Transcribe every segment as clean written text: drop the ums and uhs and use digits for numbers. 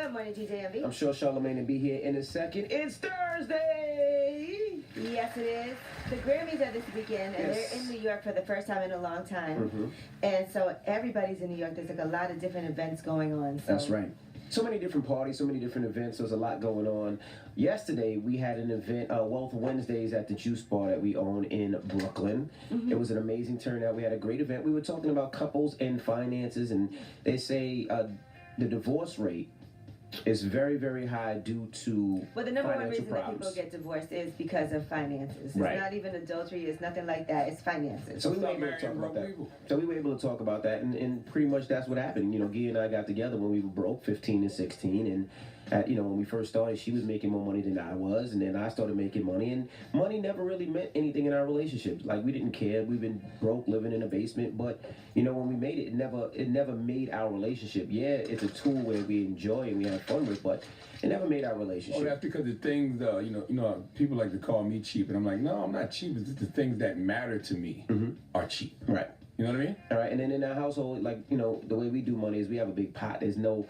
Good morning, DJ MV. I'm sure Charlamagne will be here in a second. It's Thursday! Yes, it is. The Grammys are this weekend, and they're in New York for the first time in a long time. And so everybody's in New York. There's like a lot of different events going on. So. That's right. So many different parties, so many different events. There's a lot going on. Yesterday, we had an event, Wealth Wednesdays at the Juice Bar that we own in Brooklyn. It was an amazing turnout. We had a great event. We were talking about couples and finances, and they say the divorce rate is very, very high due to well, the number one reason problems. that people get divorced is because of finances. Right. It's not even adultery. It's nothing like that. It's finances. So we were able to talk about that. So we were able to talk about that, and pretty much that's what happened. You know, Gia and I got together when we were broke, 15 and 16, and when we first started, she was making more money than I was, and then I started making money, and money never really meant anything in our relationship. Like, we didn't care. We've been broke, living in a basement, but when we made it, it never made our relationship. Yeah, it's a tool where we enjoy and we have fun with, but it never made our relationship. Oh, that's because the things, people like to call me cheap, and I'm like, no, I'm not cheap. It's just the things that matter to me are cheap. Right. You know what I mean? All right, and then in our household, the way we do money is we have a big pot. There's no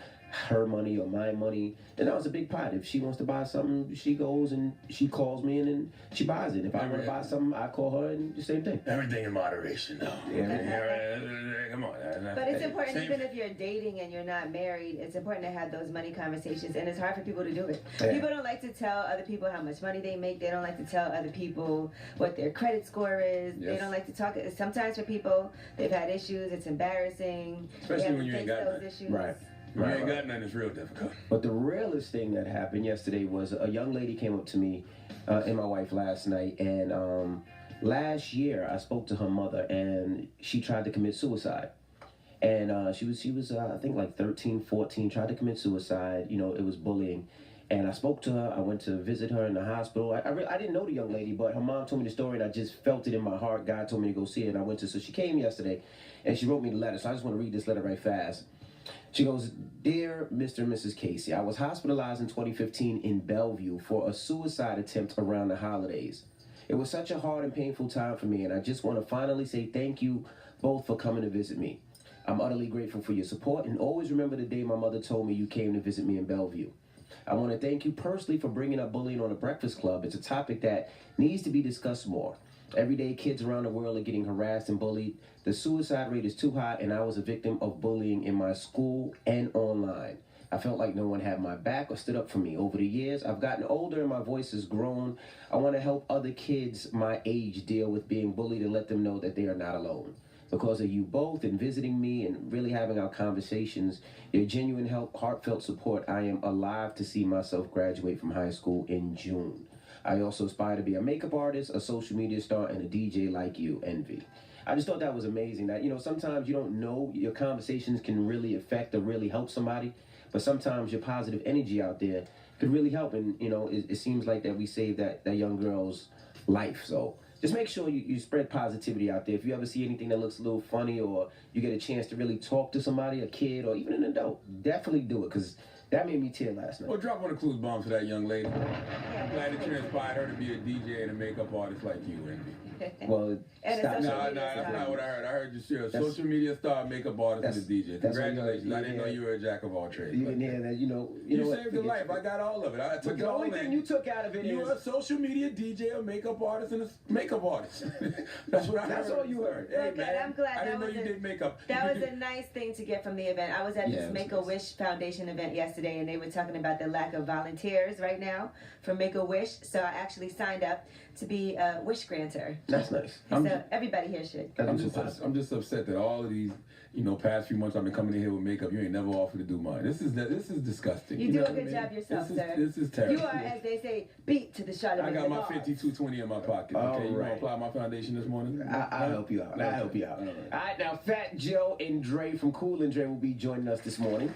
her money or my money. And that was a big pot. If she wants to buy something, she goes and she calls me and then she buys it. If I want to buy something, I call her and the same thing. Everything in moderation, though. Come on. But it's important, even if you're dating and you're not married, it's important to have those money conversations, and it's hard for people to do it. Yeah. People don't like to tell other people how much money they make. They don't like to tell other people what their credit score is. Yes. They don't like to talk. Sometimes for people, they've had issues. It's embarrassing. Especially when you ain't got those issues. Right. You ain't got none, it's real difficult. But the realest thing that happened yesterday was a young lady came up to me and my wife last night, and last year I spoke to her mother, and she tried to commit suicide. And she was I think like 13, 14, tried to commit suicide. It was bullying. And I spoke to her. I went to visit her in the hospital. I didn't know the young lady, but her mom told me the story, and I just felt it in my heart. God told me to go see her, and I went to. So she came yesterday, and she wrote me the letter. So I just want to read this letter right fast. She goes, "Dear Mr. and Mrs. Casey, I was hospitalized in 2015 in Bellevue for a suicide attempt around the holidays. It was such a hard and painful time for me, and I just want to finally say thank you both for coming to visit me. I'm utterly grateful for your support, and always remember the day my mother told me you came to visit me in Bellevue. I want to thank you personally for bringing up bullying on the Breakfast Club. It's a topic that needs to be discussed more. Every day, kids around the world are getting harassed and bullied. The suicide rate is too high, and I was a victim of bullying in my school and online. I felt like no one had my back or stood up for me. Over the years, I've gotten older and my voice has grown. I want to help other kids my age deal with being bullied and let them know that they are not alone. Because of you both and visiting me and really having our conversations, your genuine help, heartfelt support, I am alive to see myself graduate from high school in June. I also aspire to be a makeup artist, a social media star, and a DJ like you, Envy." I just thought that was amazing. That, sometimes you don't know your conversations can really affect or really help somebody, but sometimes your positive energy out there could really help. And, it seems like that we saved that young girl's life. So just make sure you spread positivity out there. If you ever see anything that looks a little funny, or you get a chance to really talk to somebody, a kid, or even an adult, definitely do it, because that made me tear last night. Well, drop one of clues bombs for that young lady. I'm glad that you inspired her to be a DJ and a makeup artist like you, Envy. Well, stop. No, that's not what I heard. I heard you're a social media star, makeup artist, and a DJ. Congratulations. I didn't know you were a jack of all trades. You didn't hear that, You saved your life. I got all of it. I took the only thing you took out of it is you're a social media DJ, a makeup artist, and a makeup artist. That's what I heard. That's all you heard. Hey, man, I'm glad I didn't know you did makeup. That was a nice thing to get from the event. I was at this Make-A-Wish Foundation event yesterday, and they were talking about the lack of volunteers right now for Make-A-Wish. So I actually signed up to be a wish granter. That's nice. So everybody here should. I'm just upset that all of these, past few months I've been coming in here with makeup. You ain't never offered to do mine. This is disgusting. You do a good job yourself, sir. This is terrible. You are, as they say, beat to the Charlamagne. I got my 5220 in my pocket. Okay, you want to apply my foundation this morning? I'll help you out. I'll help you out. All right, now Fat Joe and Dre from Cool and Dre will be joining us this morning.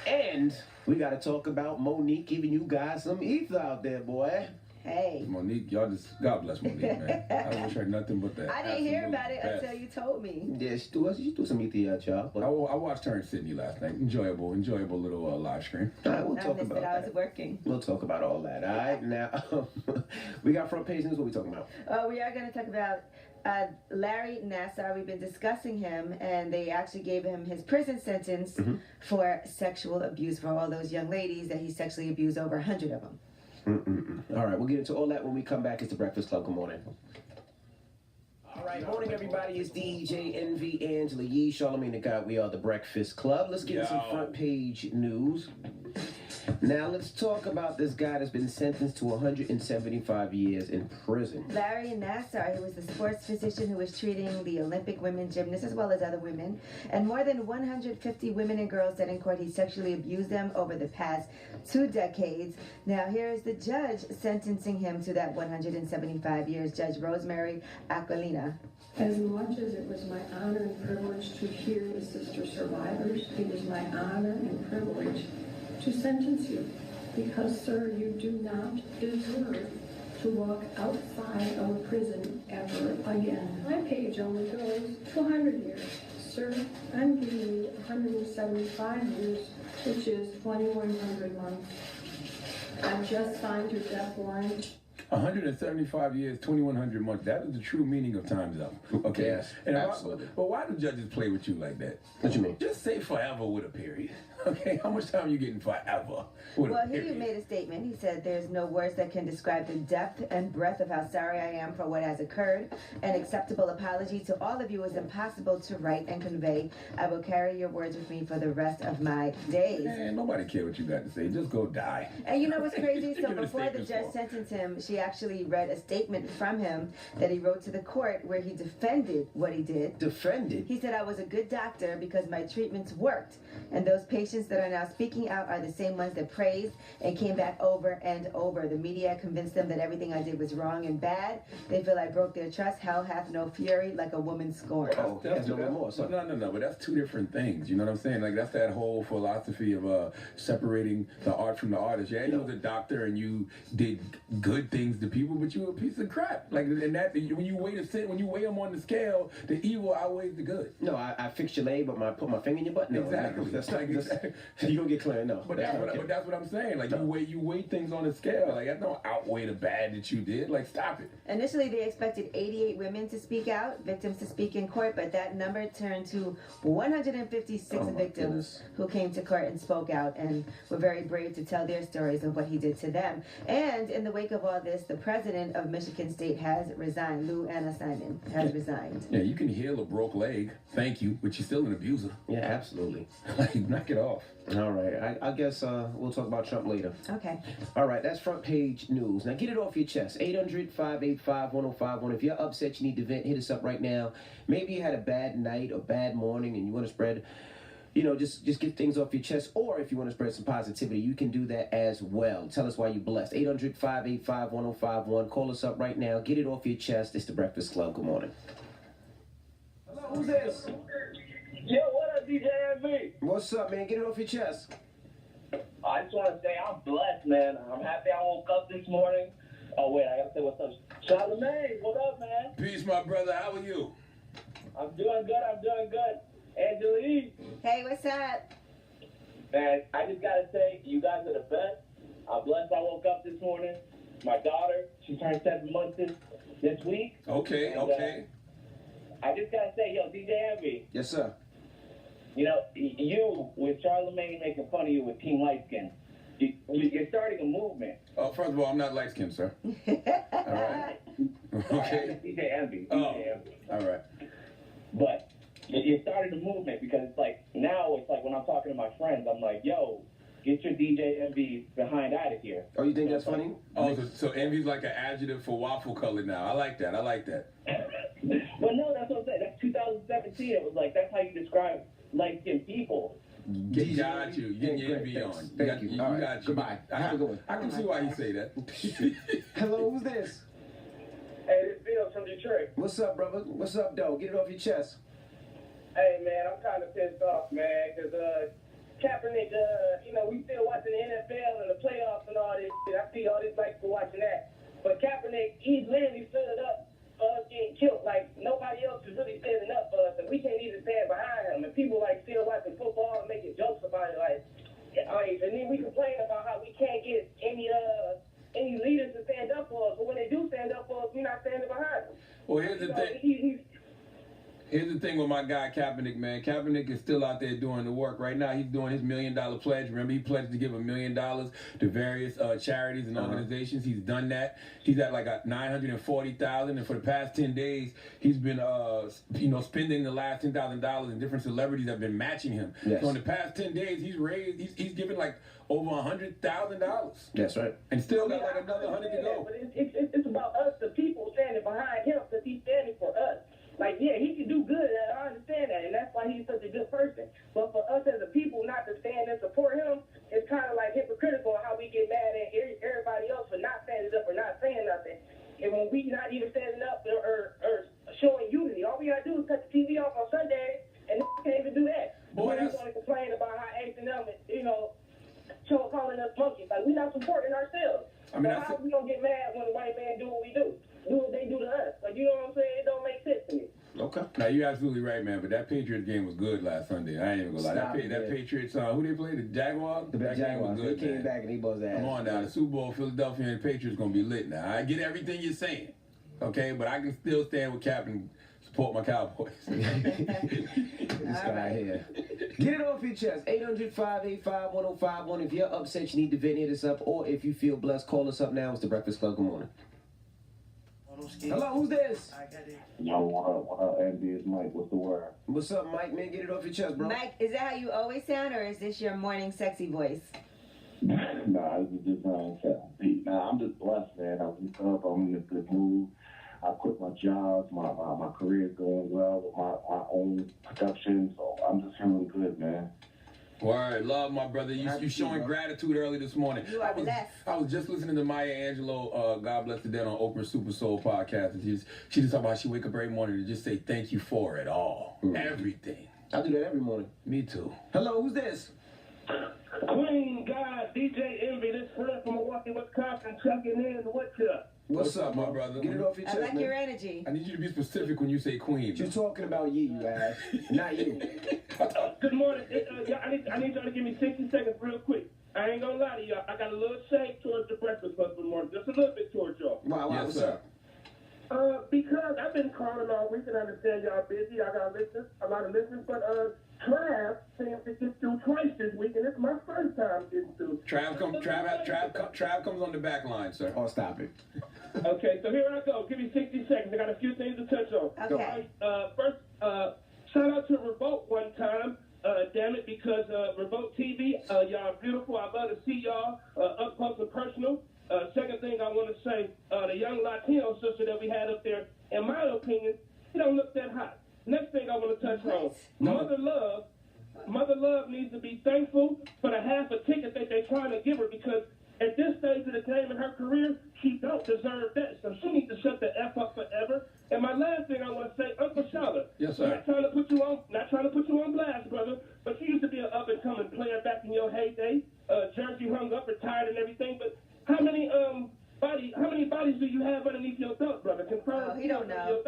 And we got to talk about Monique giving you guys some ether out there, boy. Hey. Monique, y'all just, God bless Monique, man. I wish her nothing but that. I didn't hear Absolute about it best. until you told me. Yeah, she threw some meat at y'all. But I watched her in Sydney last night. Enjoyable little live stream. all right, we'll I talk missed about it. I that. was working. We'll talk about all that. All right, now we got front page news. What we talking about? We are going to talk about Larry Nassar. We've been discussing him, and they actually gave him his prison sentence for sexual abuse for all those young ladies that he sexually abused, over 100 of them. All right, we'll get into all that when we come back. It's the Breakfast Club. Good morning. All right, morning everybody. It's DJ NV, Angela Yee, Charlamagne the God. We are the Breakfast Club. Let's get into some front page news. Now let's talk about this guy that's been sentenced to 175 years in prison. Larry Nassar, he was the sports physician who was treating the Olympic women gymnasts as well as other women. And more than 150 women and girls said in court he sexually abused them over the past 2 decades. Now here is the judge sentencing him to that 175 years, Judge Rosemary Aquilina. As much as it was my honor and privilege to hear the sister survivors, it is my honor and privilege to sentence you, because, sir, you do not deserve to walk outside of a prison ever again. My page only goes to 100 years. Sir, I'm giving you 175 years, which is 2,100 months. I've just signed your death warrant. 175 years, 2,100 months. That is the true meaning of time's up. Okay. Yes, and absolutely. But why do judges play with you like that? What you mean? Just say forever with a period. Okay. How much time are you getting forever with Well, a period? he made a statement. He said, "There's no words that can describe the depth and breadth of how sorry I am for what has occurred. An acceptable apology to all of you is impossible to write and convey. I will carry your words with me for the rest of my days." Man, nobody care what you got to say. Just go die. And you know what's crazy? So Give it a before the statement judge for. sentenced him, she actually read a statement from him that he wrote to the court where he defended what he did. Defended? He said, "I was a good doctor because my treatments worked. And those patients that are now speaking out are the same ones that praised and came back over and over. The media convinced them that everything I did was wrong and bad. They feel I broke their trust. Hell hath no fury like a woman scorned." Oh, he has no remorse. Huh? No, but that's two different things. You know what I'm saying? Like, that's that whole philosophy of separating the art from the artist. Yeah, you was a doctor and you did good things to people, but you were a piece of crap. Like, and that when you weigh them on the scale, the evil outweighs the good. No, I fixed your leg, but I put my finger in your butt. No, Exactly. That's not, Like, exactly. You don't get clear. No. But that's what I'm saying. Like, you weigh things on a scale. Like, that don't outweigh the bad that you did. Like, stop it. Initially, they expected 88 women to speak out, victims to speak in court, but that number turned to 156 Oh, my victims goodness. who came to court and spoke out and were very brave to tell their stories of what he did to them. And in the wake of all this, the president of Michigan State has resigned. Lou Anna Simon has resigned. Yeah, you can heal a broke leg. Thank you. But you're still an abuser. Yeah, absolutely. Like, knock it off. All right. I guess we'll talk about Trump later. Okay. All right, that's front page news. Now get it off your chest. 800-585-1051. If you're upset, you need to vent, hit us up right now. Maybe you had a bad night or bad morning and you want to spread, just get things off your chest. Or if you want to spread some positivity, you can do that as well. Tell us why you're blessed. 800-585-1051. Call us up right now. Get it off your chest. It's the Breakfast Club. Good morning. Hello, who's this? Yo, what up, DJ MV? What's up, man? Get it off your chest. I just want to say I'm blessed, man. I'm happy I woke up this morning. Oh, wait, I got to say what's up. Charlamagne, what up, man? Peace, my brother. How are you? I'm doing good. Angela Yee. Hey, what's up? Man, I just got to say, you guys are the best. I'm blessed I woke up this morning. My daughter, she turned 7 months this week. Okay, And, okay. I just got to say, yo, DJ MV, Yes, sir. you, with Charlamagne making fun of you with Team Light Skin, you're starting a movement. First of all, I'm not light-skinned, sir. All right. Okay. DJ Envy. Oh. DJ Envy. All right. But you started a movement because it's like when I'm talking to my friends, I'm like, yo, get your DJ Envy behind out of here. Oh, you think that's funny? Oh, so envy's like an adjective for waffle color now. I like that. Well, no, that's what I'm saying. That's 2017. It was like, that's how you describe light-skinned people. You got you. You get your envy on. Thank you. All right. Got you. Goodbye. Have a good one. I can see why you say that. Hello, who's this? Hey, this Bill from Detroit. What's up, brother? What's up, though? Get it off your chest. Hey, man, I'm kind of pissed off, man, because Kaepernick, we still watching the NFL and the playoffs and all this shit. I see all this like for watching that. But Kaepernick, he's literally stood up for us getting killed. Like, nobody else is really standing up for us, and we can't even stand behind him. And people, like, still watching football and making jokes about it, like, and then we complain about how we can't get any leaders to stand up for us. But when they do stand up for us, we're not standing behind them. Well, here's the thing. Here's the thing with my guy Kaepernick, man. Kaepernick is still out there doing the work. Right now, he's doing his $1 million pledge. Remember, he pledged to give $1 million to various charities and organizations. He's done that. He's at like $940,000, and for the past 10 days, he's been, spending the last $10,000, and different celebrities have been matching him. Yes. So in the past 10 days, he's given like over $100,000. That's right. And still got like another 100 to go. But it's about us, the people, standing behind him, because he's standing for us. Like, yeah, he can do good, and I understand that, and that's why he's such a good person. But for us as a people not to stand and support him, it's kind of like hypocritical how we get mad at everybody else for not standing up or not saying nothing. And when we not even standing up or showing unity, all we got to do is cut the TV off on Sunday, and can't even do that. Boy, we want to complain about how H&M, calling us monkeys. Like, we're not supporting ourselves. I mean, so how we gonna get mad when the white man do what we do? Do what they do to us. Like, you know what I'm saying? It don't make sense to me. Okay. Now, you're absolutely right, man, but that Patriots game was good last Sunday. I ain't even gonna lie. That Patriots, who they played? The Jaguars? The Jaguars. Good, they came back and he buzzed ass. Come on now. The Super Bowl, Philadelphia and the Patriots gonna be lit now. I get everything you're saying, okay? But I can still stand with Cap and support my Cowboys. This guy here. Get it off your chest. 800-585-1051. If you're upset, you need to vent, hit us up. Or if you feel blessed, call us up now. It's the Breakfast Club. Good morning. Hello, who's this? Yo, what up, Andy? It's Mike. What's the word? What's up, Mike? Man, get it off your chest, bro. Mike, is that how you always sound, or is this your morning sexy voice? Nah, this is just Nah, I'm just blessed, man. I wake up, I'm in a good mood. I quit my job. My career's going well with my own production, so I'm just feeling good, man. Word, love my brother. You showing gratitude early this morning. You are blessed. I was just listening to Maya Angelou, God bless the dead, on Oprah Super Soul podcast, and she just talked about she wake up every morning to just say thank you for it all, everything. I do that every morning. Me too. Hello, who's this? Queen God, DJ Envy, this friend from Milwaukee, Wisconsin, checking in. What's up? What's up, my brother? Get it off your chest, I like man. your energy. I need you to be specific when you say queen. You're talking about you ass, not you. Good morning. I need y'all to give me 60 seconds real quick. I ain't gonna lie to y'all. I got a little shade towards the Breakfast Club this morning. Just a little bit towards y'all. Wow, Yes, what's sir. up? Because I've been calling all week, and I understand y'all busy. I got a lot of listeners, but Trav seems to get through twice this week, and it's my first time getting through. Trav comes on the back line, sir. Oh, stop it. Okay, so here I go. Give me 60 seconds. I got a few things to touch on. Okay. First, shout out to Revolt one time. Damn it, because Revolt TV, y'all are beautiful. I love to see y'all up close and personal. Second thing I want to say, the young Latino sister that we had up there, in my opinion, she don't look that hot. Next thing I want to touch on, Mother Love needs to be thankful for the half a ticket that they're trying to give her, because at this stage of the game in her career, she don't deserve that. So she needs to shut the F up forever. And my last thing I want to say, Uncle Shala. Yes, sir. Not trying to put you on blast, brother, but you used to be an up and coming player back in your heyday. Jersey hung up, retired, and everything. But how many bodies do you have underneath your belt, brother? Confirm. Oh, he don't know.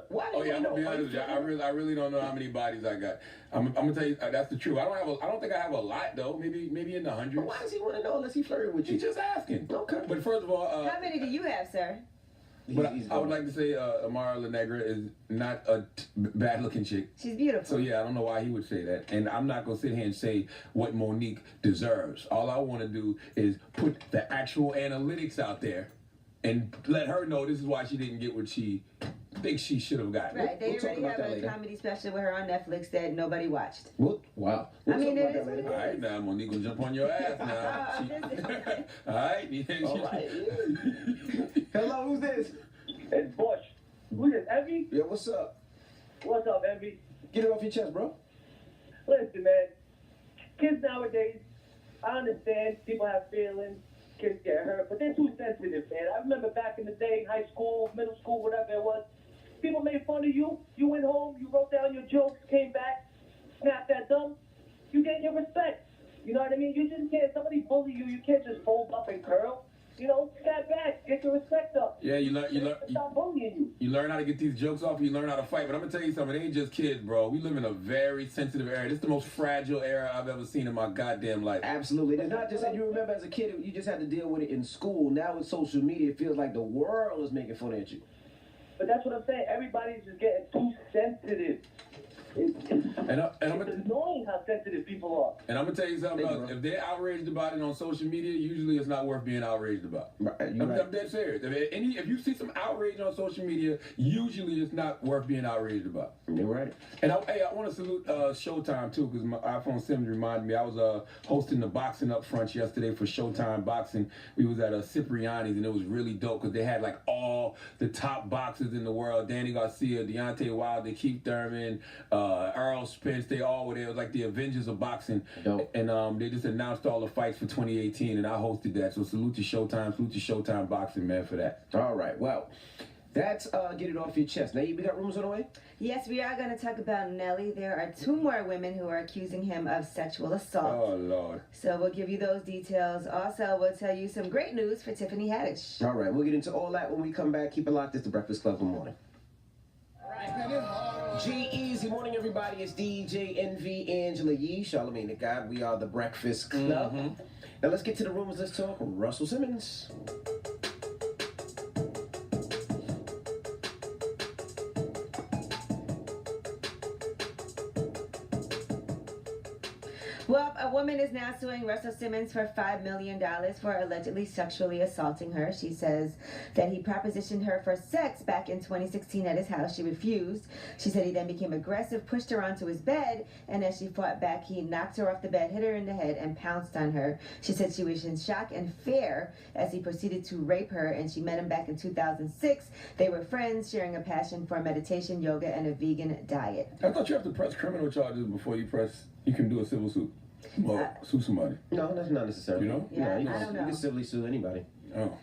Why Oh yeah, I'm gonna be honest with you. I really don't know how many bodies I got. I'm gonna tell you that's the truth. I don't think I have a lot though. Maybe in the hundreds. But why does he want to know unless he flirting with you? He's just asking. Okay. But first of all, How many do you have, sir? but I would like to say Amara La Negra is not a bad-looking chick. She's beautiful. So yeah, I don't know why he would say that. And I'm not gonna sit here and say what Monique deserves. All I want to do is put the actual analytics out there and let her know this is why she didn't get what she thinks she should have gotten. Right, they We'll talk already about have that a later. comedy special with her on Netflix that nobody watched. Wow. I mean, talk it about is that later. what All right, now Monique will jump on your ass now. All right. All right. Hello, who's this? It's Bush. Who's this, Evie? Yeah, what's up? What's up, Evie? Get it off your chest, bro. Listen, man. Kids nowadays, I understand people have feelings, kids get hurt, but they're too sensitive, man. I remember back in the day, high school, middle school, whatever it was, people made fun of you. You went home, you wrote down your jokes, came back, snapped at them. You get your respect. You know what I mean? You just can't, somebody bully you, you can't just fold up and curl. step back, get your respect up. Yeah, you learn. Stop bullying you. You learn how to get these jokes off. You learn how to fight. But I'm gonna tell you something. It ain't just kids, bro. We live in a very sensitive era. This is the most fragile era I've ever seen in my goddamn life. Absolutely. It's not just that you remember as a kid, you just had to deal with it in school. Now with social media, it feels like the world is making fun at you. But that's what I'm saying. Everybody's just getting too sensitive. It's annoying how sensitive people are. And I'm gonna tell you something else. If they're outraged about it on social media, usually it's not worth being outraged about. Right, I'm dead serious. If you see some outrage on social media, usually it's not worth being outraged about. You're right. And I want to salute Showtime too, because my iPhone 7 reminded me. I was hosting the boxing up front yesterday for Showtime Boxing. We was at Cipriani's, and it was really dope because they had like all the top boxers in the world: Danny Garcia, Deontay Wilder, Keith Thurman, Earl Spence. They all were there. It was like the Avengers of boxing. Dope. And they just announced all the fights for 2018, and I hosted that. So salute to Showtime Boxing, man, for that. All right. Well, that's get it off your chest. Now, we got rumors on the way? Yes, we are going to talk about Nelly. There are 2 more women who are accusing him of sexual assault. Oh, Lord. So we'll give you those details. Also, we'll tell you some great news for Tiffany Haddish. All right. We'll get into all that when we come back. Keep it locked. It's the Breakfast Club. Good morning. G-Easy morning, everybody. It's DJ NV Angela Yee, Charlamagne the God. We are the Breakfast Club. Now let's get to the rumors. Let's talk Russell Simmons. Well, a woman is now suing Russell Simmons for $5 million for allegedly sexually assaulting her. She says that he propositioned her for sex back in 2016 at his house. She refused. She said he then became aggressive, pushed her onto his bed, and as she fought back, he knocked her off the bed, hit her in the head, and pounced on her. She said she was in shock and fear as he proceeded to rape her, and she met him back in 2006. They were friends, sharing a passion for meditation, yoga, and a vegan diet. I thought you have to press criminal charges before you can do a civil suit. Well, sue somebody. No, that's not necessarily. You know? Yeah, you I don't know. You can civilly sue anybody. Oh.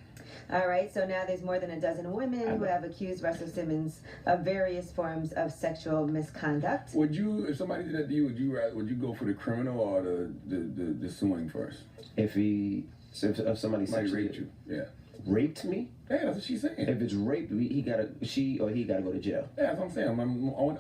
All right, so now there's more than a dozen women who have accused Russell Simmons of various forms of sexual misconduct. Would you, if somebody did that to you, would you go for the criminal or the suing first? If somebody sexually raped you, yeah. Raped me? Yeah, that's what she's saying. If it's rape, he gotta go to jail. Yeah, that's what I'm saying.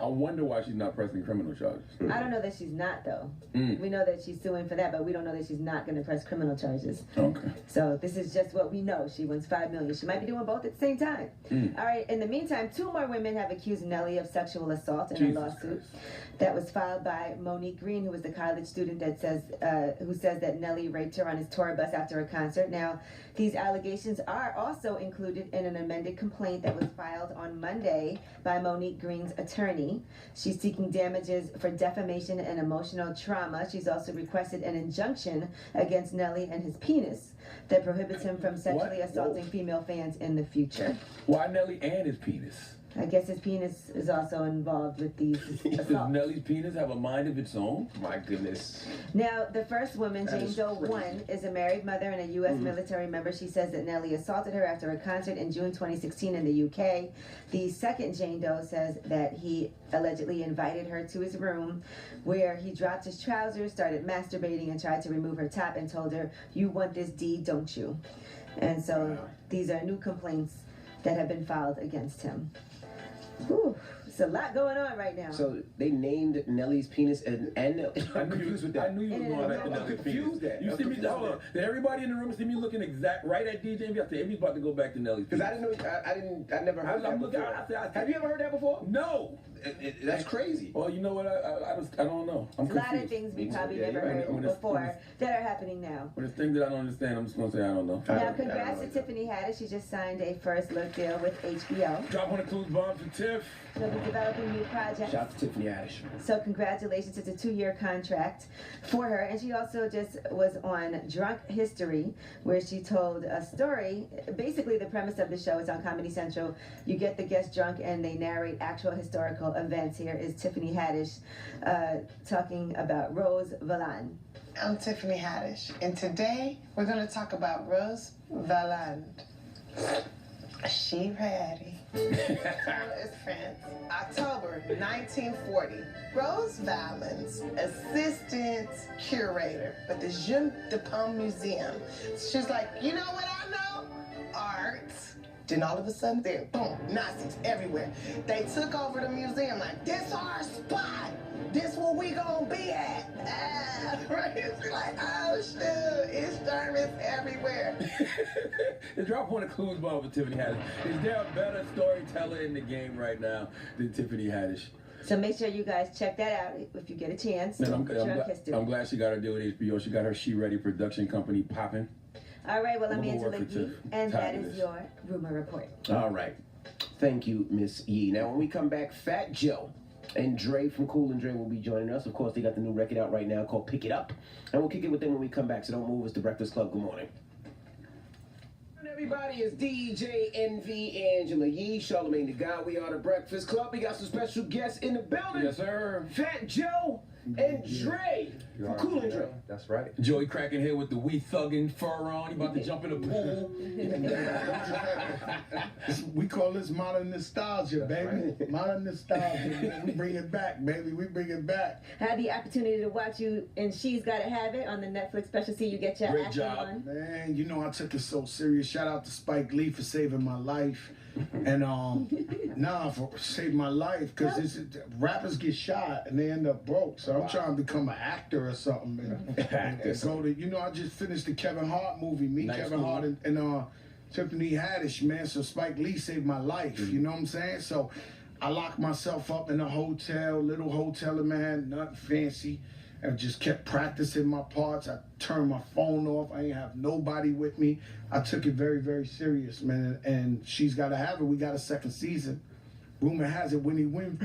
I wonder why she's not pressing criminal charges. I don't know that she's not, though. We know that she's suing for that, but we don't know that she's not going to press criminal charges. Okay. So this is just what we know. She wants $5 million. She might be doing both at the same time. All right. In the meantime, 2 more women have accused Nelly of sexual assault in a lawsuit that was filed by Monique Green, who was the college student that who says that Nelly raped her on his tour bus after a concert. Now, these allegations are also included in an amended complaint that was filed on Monday by Monique Green's attorney. She's seeking damages for defamation and emotional trauma. She's also requested an injunction against Nelly and his penis that prohibits him from sexually assaulting female fans in the future. Why Nelly and his penis? I guess his penis is also involved with these assaults. Does Nelly's penis have a mind of its own? My goodness. Now, the first woman, Jane Doe 1, is a married mother and a U.S. military member. She says that Nelly assaulted her after a concert in June 2016 in the UK. The second Jane Doe says that he allegedly invited her to his room where he dropped his trousers, started masturbating, and tried to remove her top and told her, "You want this D, don't you?" And so these are new complaints that have been filed against him. Whew, it's a lot going on right now. So they named Nelly's penis and I'm confused with that. I knew you were going back to I'm Nelly's confused penis. that. You see me? Hold on. Did everybody in the room see me looking right at DJ Envy? I said, Envy's about to go back to Nelly's penis. Because I never heard that before. Have you ever heard that before? No. That's crazy. Well, you know what? I don't know. I'm confused. A lot of things we probably never heard before that are happening now. But it's things that I don't understand, I'm just going to say I don't know. Now, congrats to Tiffany Haddish. She just signed a first look deal with HBO. Drop one of Clues bombs to Tiff. She'll be developing new projects. Shout out to Tiffany Haddish. So congratulations. It's a 2-year contract for her. And she also just was on Drunk History, where she told a story. Basically, the premise of the show is on Comedy Central. You get the guests drunk and they narrate actual historical events. Here is Tiffany Haddish talking about Rose Valland. I'm Tiffany Haddish, and today we're going to talk about Rose Valland. She ready. It's France, October 1940. Rose Valens, assistant curator at the Jeune de Paume Museum. She's like, you know what I know? Art. Then all of a sudden, there, boom, Nazis everywhere. They took over the museum like, this our spot. This where we gonna be at. Right? It's like, oh shoot, it's Germans everywhere. Drop one of clues bomb for Tiffany Haddish. Is there a better storyteller in the game right now than Tiffany Haddish? So make sure you guys check that out if you get a chance. Man, I'm glad she got her deal with HBO. She got her She Ready production company popping. All right, well, I'm We'll Angela work for Yee, Tiff. and that Tired of is this. your rumor report. All right. Thank you, Miss Yee. Now, when we come back, Fat Joe and Dre from Cool and Dre will be joining us. Of course, they got the new record out right now called Pick It Up. And we'll kick it with them when we come back, so don't move. It's the Breakfast Club. Good morning. Everybody, it's DJ NV Angela Yee, Charlamagne the God. We are the Breakfast Club. We got some special guests in the building. Yes, sir. Fat Joe and Dre from Cool and Dre. That's right. Joey cracking here with the wee thuggin' fur on. He about to jump in the pool. We call this modern nostalgia, baby. Right. Modern nostalgia. We bring it back, baby. We bring it back. I had the opportunity to watch you and She's Gotta Have It on the Netflix special. See you get your Great acting job. on. Man, you know I took it so serious. Shout out to Spike Lee for saving my life. And for saving my life, because rappers get shot and they end up broke. So I'm trying to become an actor or something. And go to, I just finished the Kevin Hart movie. Kevin Hart and Tiffany Haddish, man. So Spike Lee saved my life. You know what I'm saying? So I locked myself up in a hotel, little hotel, man, nothing fancy. And just kept practicing my parts. I turned my phone off. I ain't have nobody with me. I took it very, very serious, man. And She's Gotta Have It. We got a second season. Rumor has it when he went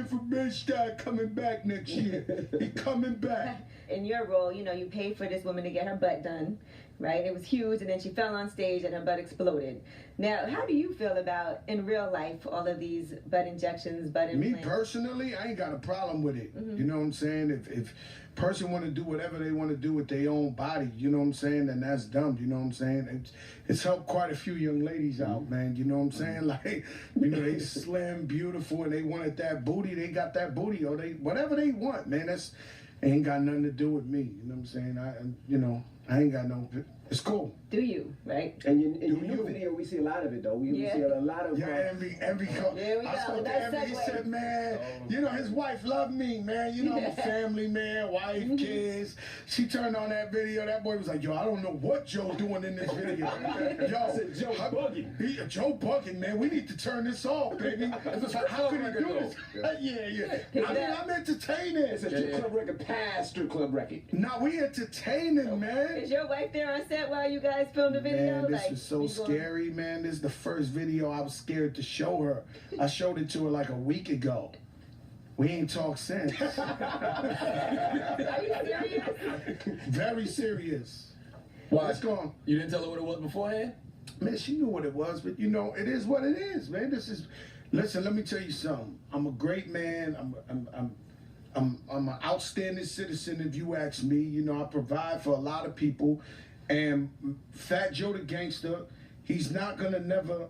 from Bed-Stuy coming back next year. He coming back. In your role, you paid for this woman to get her butt done, right? It was huge, and then she fell on stage and her butt exploded. Now, how do you feel about, in real life, all of these butt injections, butt implants? Me personally, I ain't got a problem with it. You know what I'm saying? If person want to do whatever they want to do with their own body, you know what I'm saying, then that's dumb, you know what I'm saying? It's helped quite a few young ladies out, man, you know what I'm saying? Like, they slim, beautiful, and they wanted that booty, they got that booty, or they, whatever they want, man, that's ain't got nothing to do with me, you know what I'm saying? I ain't got no, it's cool. Do you, right? And in your new video, we see a lot of it, though. We see a lot of... Yeah, Envy. There we go. I spoke to Envy. He said, man, his wife loved me, man. I'm a family man, wife, kids. She turned on that video. That boy was like, yo, I don't know what Joe's doing in this video. Yo, said, Joe bugging. Joe bugging, man. We need to turn this off, baby. How can you do this? Yeah. I'm entertaining. It's a strip club record past strip club record. Nah, we entertaining, man. Is your wife there on set while you guys filmed the video? Man, this is so scary, man. This is the first video I was scared to show her. I showed it to her like a week ago. We ain't talked since. Are you serious? Very serious. Why? Let's go on. You didn't tell her what it was beforehand? Man, she knew what it was, but it is what it is, man. Listen, let me tell you something. I'm a great man. I'm an outstanding citizen, if you ask me. I provide for a lot of people. And Fat Joe the Gangster, he's not gonna never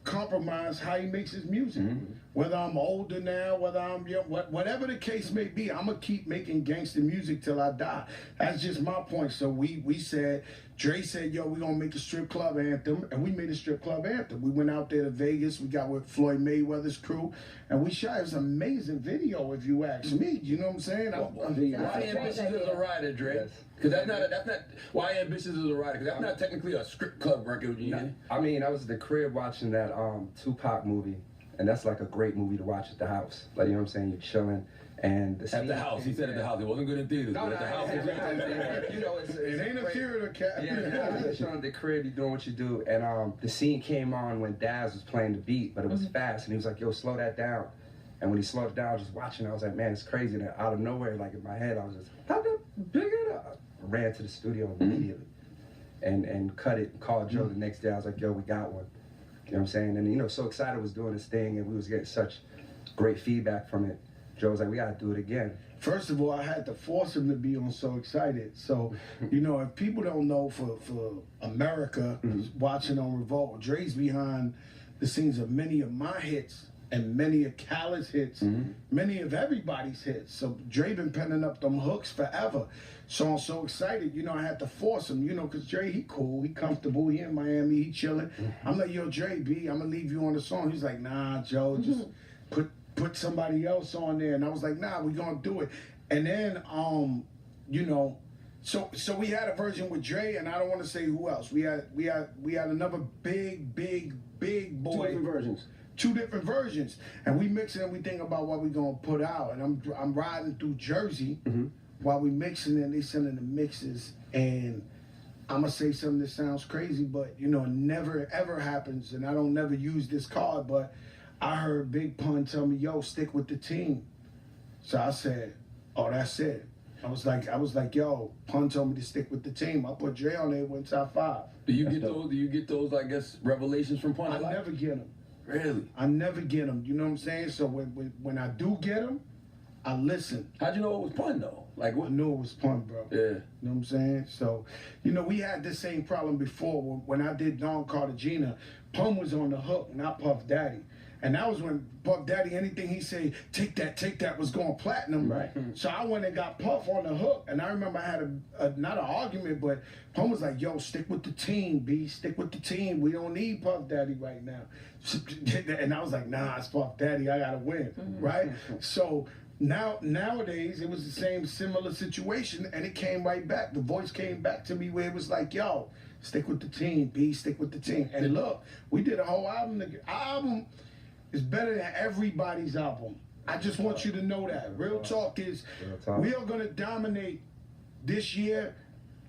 compromise how he makes his music. Whether I'm older now, whether I'm young, whatever the case may be, I'm gonna keep making gangster music till I die. That's just my point. So we said, Dre said, yo, we're gonna make a strip club anthem, and we made a strip club anthem. We went out there to Vegas, we got with Floyd Mayweather's crew, and we shot. It was an amazing video, if you ask me. You know what I'm saying? Why Ambitious as a writer, Dre? Because that's not why Ambitious as a writer. Because that's not technically a strip club record. I mean, I was at the crib watching that Tupac movie, and that's like a great movie to watch at the house. Like, you know what I'm saying? You're chilling. And at the house, he said at the house. It wasn't good in theaters. No, but at the house, it ain't a theater, cat. Yeah, you're chilling at the crib, you're doing what you do, and the scene came on when Daz was playing the beat, but it was fast, and he was like, "Yo, slow that down." And when he slowed it down, just watching, I was like, "Man, it's crazy." And out of nowhere, like in my head, I was just, "Pick it up." I ran to the studio immediately, and cut it. And called Joe the next day. I was like, "Yo, we got one." You know what I'm saying? And so excited was doing this thing, and we was getting such great feedback from it. Joe was like, we gotta do it again. First of all, I had to force him to be on So Excited. So, you know, if people don't know, for America watching on Revolt, Dre's behind the scenes of many of my hits and many of Khaled's hits, many of everybody's hits. So Dre been penning up them hooks forever. So I'm So Excited, you know, I had to force him, you know, because Dre, he cool, he comfortable, he in Miami, he chilling. I'm like, yo, Dre, B, I'm going to leave you on the song. He's like, nah, Joe, just put somebody else on there. And I was like, nah, we gonna do it. And then you know, so we had a version with Dre, and I don't want to say who else. We had another big boy. Two different versions. And we mix it and we think about what we gonna put out. And I'm riding through Jersey while we mixing it, and they sending the mixes, and I'm gonna say something that sounds crazy, but you know, it never ever happens, and I don't never use this card, but I heard Big Pun tell me, yo, stick with the team. So I said, oh, that's it. I was like, yo, Pun told me to stick with the team. I put Dre on there with top 5. Do you get those, I guess, revelations from Pun? I never get them. Really? I never get them. You know what I'm saying? So when I do get them, I listen. How'd you know it was Pun, though? Like what? I knew it was Pun, bro. Yeah. You know what I'm saying? So, you know, we had this same problem before. When I did Don Cartagena, Pun was on the hook, not Puff Daddy. And that was when Puff Daddy, anything he say, take that, was going platinum. Right. So I went and got Puff on the hook. And I remember I had not an argument, but Puff was like, yo, stick with the team, B. Stick with the team. We don't need Puff Daddy right now. And I was like, nah, it's Puff Daddy. I got to win, right? So nowadays, it was the same similar situation, and it came right back. The voice came back to me where it was like, yo, stick with the team, B. Stick with the team. And look, we did a whole album. Album is better than everybody's album. I just want you to know that. Real talk is, we are gonna dominate this year.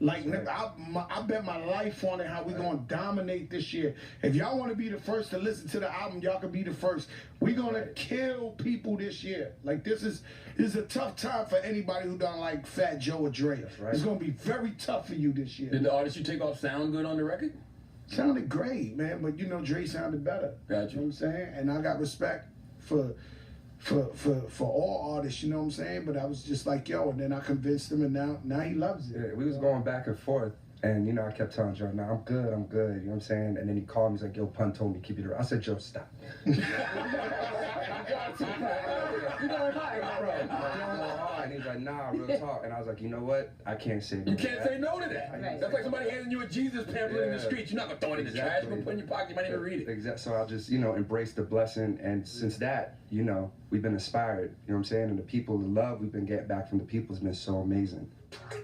Like, I bet my life on it, how we gonna dominate this year. If y'all wanna be the first to listen to the album, y'all can be the first. We gonna kill people this year. Like, this is a tough time for anybody who don't like Fat Joe or Dre. It's gonna be very tough for you this year. Did the artist you take off sound good on the record? Sounded great, man, but you know, Dre sounded better. Gotcha. You know what I'm saying? And I got respect for all artists, you know what I'm saying? But I was just like, yo, and then I convinced him, and now he loves it. Yeah, we was going back and forth, and you know, I kept telling Joe, nah, I'm good, you know what I'm saying? And then he called me, he's like, yo, Pun told me keep it real. I said, Joe, stop. And he's like, nah, real talk. And I was like, you know what? I can't say no. You can't say no to that. Right. That's like somebody handing you a Jesus pamphlet in the street. You're not gonna throw it in the trash. You're gonna put it in your pocket. You might even read it. Exactly. So I just, you know, embrace the blessing. And since that, you know, we've been inspired. You know what I'm saying? And the people, the love we've been getting back from the people has been so amazing.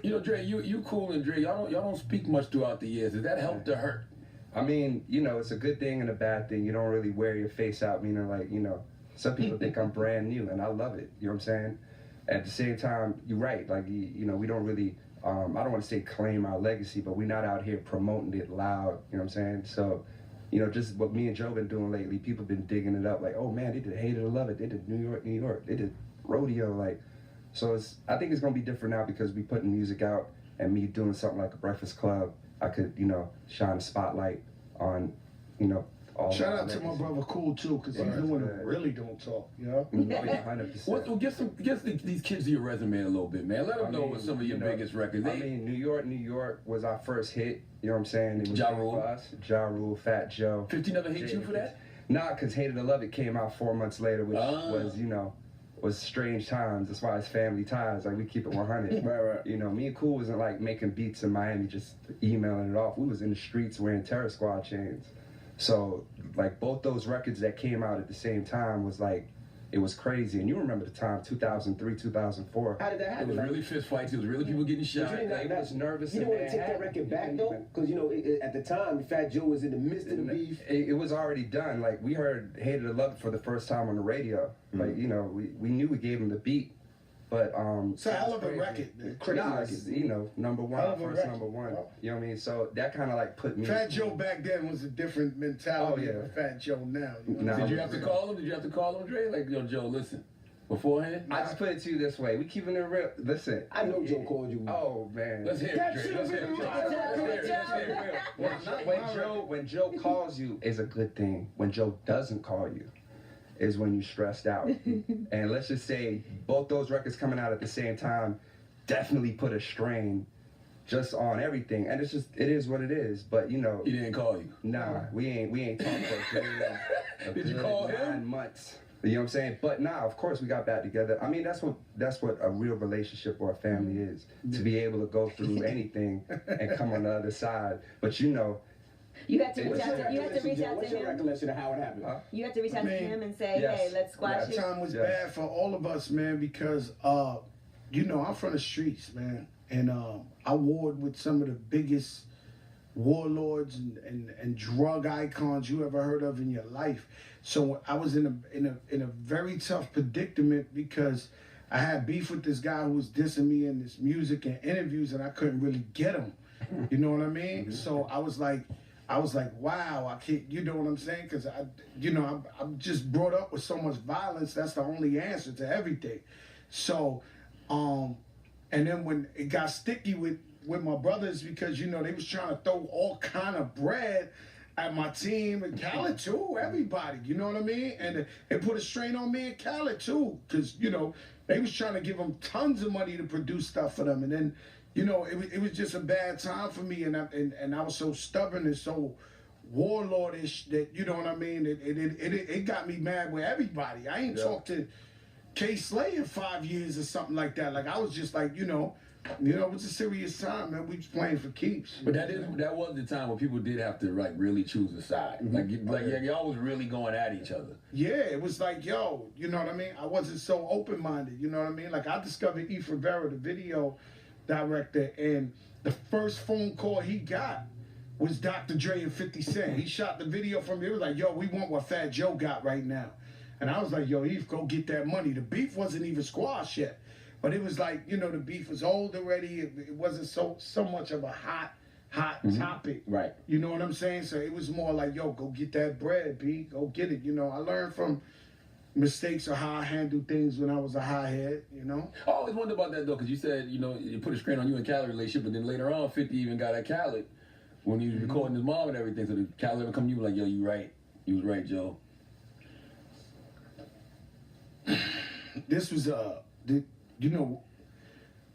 You know, Dre, you cool, and Dre, y'all don't speak much throughout the years. Does that help or hurt? I mean, you know, it's a good thing and a bad thing. You don't really wear your face out, meaning like, you know, some people think I'm brand new, and I love it. You know what I'm saying? At the same time, you're right. Like, you know, we don't really, I don't want to say claim our legacy, but we're not out here promoting it loud. You know what I'm saying? So, you know, just what me and Joe been doing lately, people been digging it up. Like, oh man, they did Hate It or Love It. They did New York. They did Rodeo. Like, so I think it's gonna be different now because we putting music out, and me doing something like a Breakfast Club, I could, you know, shine a spotlight on, you know, all. Shout out to my brother Cool too, because he's the one who really don't talk. You know. 100%. Well, give these kids your resume a little bit, man. Let them know what some of your biggest records. I mean, New York was our first hit. You know what I'm saying? It was Ja big Rule. for us. Ja Rule, Fat Joe. 50 never hate you for that? Nah, because Hate It or Love It came out 4 months later, which was, you know, was strange times. That's why it's family ties. Like, we keep it 100. Right. You know, me and Cool wasn't like making beats in Miami, just emailing it off. We was in the streets wearing Terror Squad chains. So, like, both those records that came out at the same time was like, it was crazy. And you remember the time, 2003, 2004. How did that It happen? was really fist fights. It was really people getting shot. They was nervous. You didn't want to take that record back, though? Because, you know, at the time, Fat Joe was in the midst of the beef. It was already done. Like, we heard Hate It or Love It for the first time on the radio. Like, you know, we knew we gave him the beat. But it's a hell of a record. You know, number one, first number one. You know what I mean? So that kind of like put me. Fat Joe back then was a different mentality than Fat Joe now. You know? Did you have to call him? Dre? Like, yo, Joe, listen. Beforehand? I just put it to you this way. We keeping it real. Listen. I know Joe called you. Oh, man. Let's hear it, Dre. Let's hear it. When Joe calls you is a good thing. When Joe doesn't call you, is when you're stressed out. And let's just say both those records coming out at the same time definitely put a strain just on everything. And it's just, it is what it is. But you know, He didn't call you. nah, we ain't talked for a Did you good call him? 9 months. You know what I'm saying? But nah, of course we got back together. I mean, that's what a real relationship or a family is. To be able to go through anything and come on the other side. But you know, You have to reach What's out your to, you have to reach out to What's your him. recollection of how it happened? You have to reach out to him and say, Yes. hey, let's squash That it. time was Yes. bad for all of us, man, because you know, I'm from the streets, man, and I warred with some of the biggest warlords and drug icons you ever heard of in your life. So I was in a very tough predicament because I had beef with this guy who was dissing me in this music and interviews, and I couldn't really get him. You know what I mean? So I was like, wow, I can't. You know what I'm saying? Because I'm just brought up with so much violence. That's the only answer to everything. So, and then when it got sticky with my brothers, because you know they was trying to throw all kind of bread at my team and Khaled too, everybody, you know what I mean? And it put a strain on me and Khaled too, because you know they was trying to give them tons of money to produce stuff for them, and then you know it was just a bad time for me, and I was so stubborn and so warlordish that you know what I mean. It got me mad with everybody. I ain't talked to K Slay in 5 years or something like that. Like I was just like you know, it was a serious time, man. We was playing for keeps. But that was the time when people did have to like really choose a side. Like y'all was really going at each other. Yeah, it was like, yo, you know what I mean? I wasn't so open-minded, you know what I mean? Like, I discovered E. Rivera, the video director, and the first phone call he got was Dr. Dre and 50 Cent. He shot the video from me. It was like, yo, we want what Fat Joe got right now. And I was like, yo, Eve, go get that money. The beef wasn't even squashed yet. But it was like, you know, the beef was old already. It wasn't so much of a hot topic. Right. You know what I'm saying? So it was more like, yo, go get that bread, B. Go get it. You know, I learned from mistakes of how I handled things when I was a hothead, you know? I always wondered about that though, because you said, you know, you put a strain on you and Khaled relationship, but then later on 50 even got at Khaled when he was recording his mom and everything. So did Khaled ever come to you like, yo, you right. You was right, Joe. This was you know,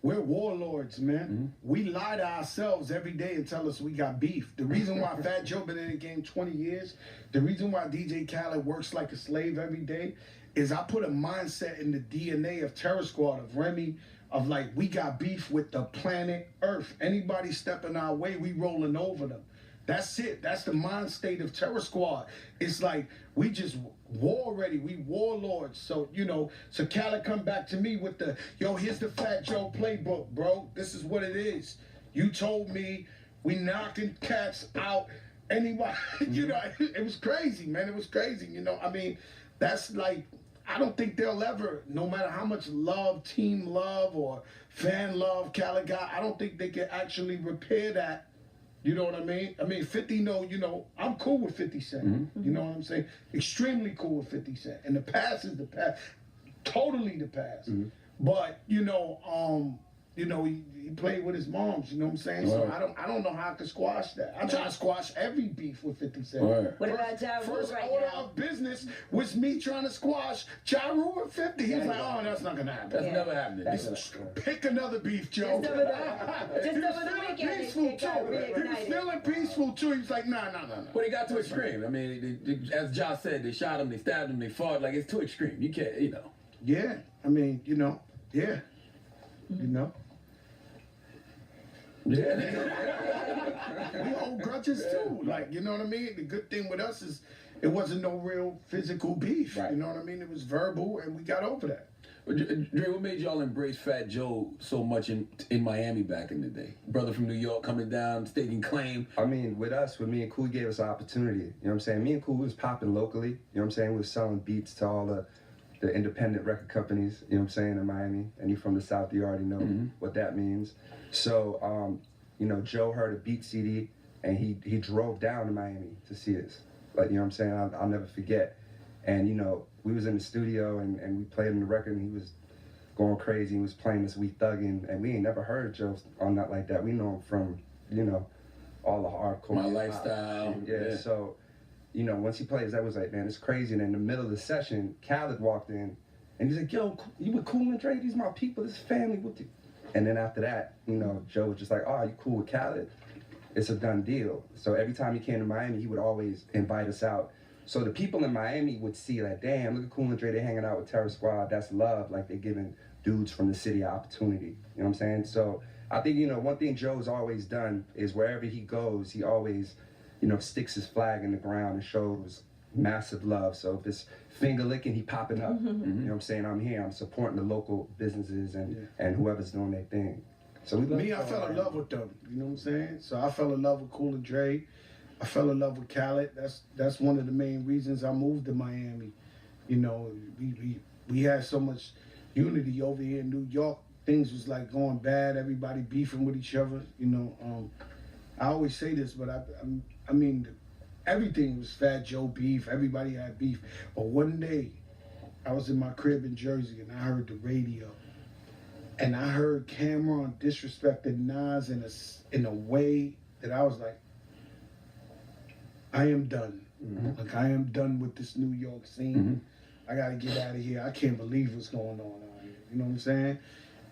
we're warlords, man. We lie to ourselves every day and tell us we got beef. The reason why Fat Joe been in the game 20 years, the reason why DJ Khaled works like a slave every day, is I put a mindset in the DNA of Terror Squad, of Remy, of like, we got beef with the planet Earth. Anybody stepping our way, we rolling over them. That's it. That's the mind state of Terror Squad. It's like, we just war ready. We warlords. So, you know, so Khaled come back to me with the, yo, here's the Fat Joe playbook, bro. This is what it is. You told me we knocking cats out. Anybody, you know, it was crazy, man. It was crazy. You know, I mean, that's like, I don't think they'll ever, no matter how much love, team love, or fan love Khaled got, I don't think they can actually repair that. You know what I mean? I mean, 50, you know, I'm cool with 50 Cent. You know what I'm saying? Extremely cool with 50 Cent. And the past is the past. Totally the past. But, you know, he played with his moms, you know what I'm saying? So I don't know how I could squash that. I'm trying to squash every beef with 50 Cent. What about Ja Rule First right order now? of business was me trying to squash Ja Rule at 50. He was like, oh, that's not gonna happen. That's never happening. Pick another beef, Joe. Just over the weekend, Peaceful it got too. He was reignited. feeling peaceful too. He was like, nah. But it got too extreme. I mean, as Josh said, they shot him, they stabbed him, they fought. Like, it's too extreme. You can't, you know. Yeah, I mean, you know, yeah. You know? Yeah. We hold grudges too. Like, you know what I mean? The good thing with us is it wasn't no real physical beef. Right. You know what I mean? It was verbal and we got over that. Dre, what made y'all embrace Fat Joe so much in Miami back in the day? Brother from New York coming down, staking claim. I mean, with me and Cool gave us an opportunity. You know what I'm saying? Me and Cool was popping locally. You know what I'm saying? We was selling beats to all the independent record companies, you know what I'm saying, in Miami. And you're from the South, you already know what that means. So, you know, Joe heard a beat CD and he drove down to Miami to see us. Like, you know what I'm saying? I'll never forget. And, you know, we was in the studio and we played him the record and he was going crazy. He was playing this We Thuggin', and we ain't never heard Joe on that like that. We know him from, you know, all the hardcore. My Lifestyle. Yeah, so, you know, once he plays, I was like, man, it's crazy. And in the middle of the session, Khaled walked in, and he's like, yo, you with Cool and Dre? These my people, this is family. What the? And then after that, you know, Joe was just like, oh, you cool with Khaled? It's a done deal. So every time he came to Miami, he would always invite us out. So the people in Miami would see like, damn, look at Cool and Dre, they hanging out with Terror Squad. That's love. Like they're giving dudes from the city opportunity. You know what I'm saying? So I think, you know, one thing Joe's always done is wherever he goes, he always, you know, sticks his flag in the ground and shows massive love. So if it's finger licking, he popping up. You know what I'm saying? I'm here. I'm supporting the local businesses and whoever's doing their thing. So we love me. I fell in love with them. You know what I'm saying? So I fell in love with Cool and Dre. I fell in love with Khaled. That's one of the main reasons I moved to Miami. You know, we had so much unity over here in New York. Things was like going bad. Everybody beefing with each other. You know, I always say this, but I mean, everything was Fat Joe beef. Everybody had beef. But one day, I was in my crib in Jersey and I heard the radio, and I heard Cameron disrespected Nas in a way that I was like, I am done. Like I am done with this New York scene. I gotta get out of here. I can't believe what's going on out here. You know what I'm saying?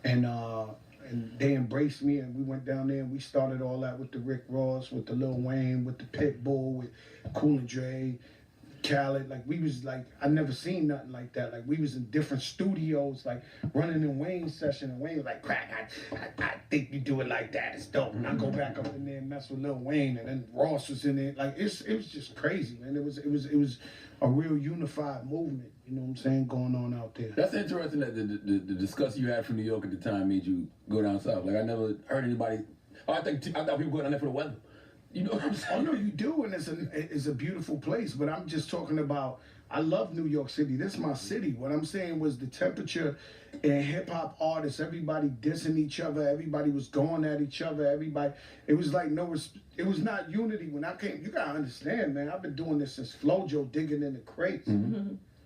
And they embraced me, and we went down there and we started all that with the Rick Ross, with the Lil Wayne, with the Pitbull, with Cool and Dre, Khaled. Like we was like, I never seen nothing like that. Like we was in different studios, like running in Wayne's session, and Wayne was like, crack, I think you do it like that. It's dope. And I go back up in there and mess with Lil Wayne, and then Ross was in there. Like it was just crazy, man. It was a real unified movement. You know what I'm saying, going on out there. That's interesting that the disgust you had from New York at the time made you go down south. Like I never heard anybody. I thought people going down there for the weather. You know what I'm saying? Oh no, you do, and it's a beautiful place. But I'm just talking about. I love New York City. This is my city. What I'm saying was the temperature and hip hop artists. Everybody dissing each other. Everybody was going at each other. Everybody. It was like it was not unity when I came. You gotta understand, man. I've been doing this since Flojo digging in the crates.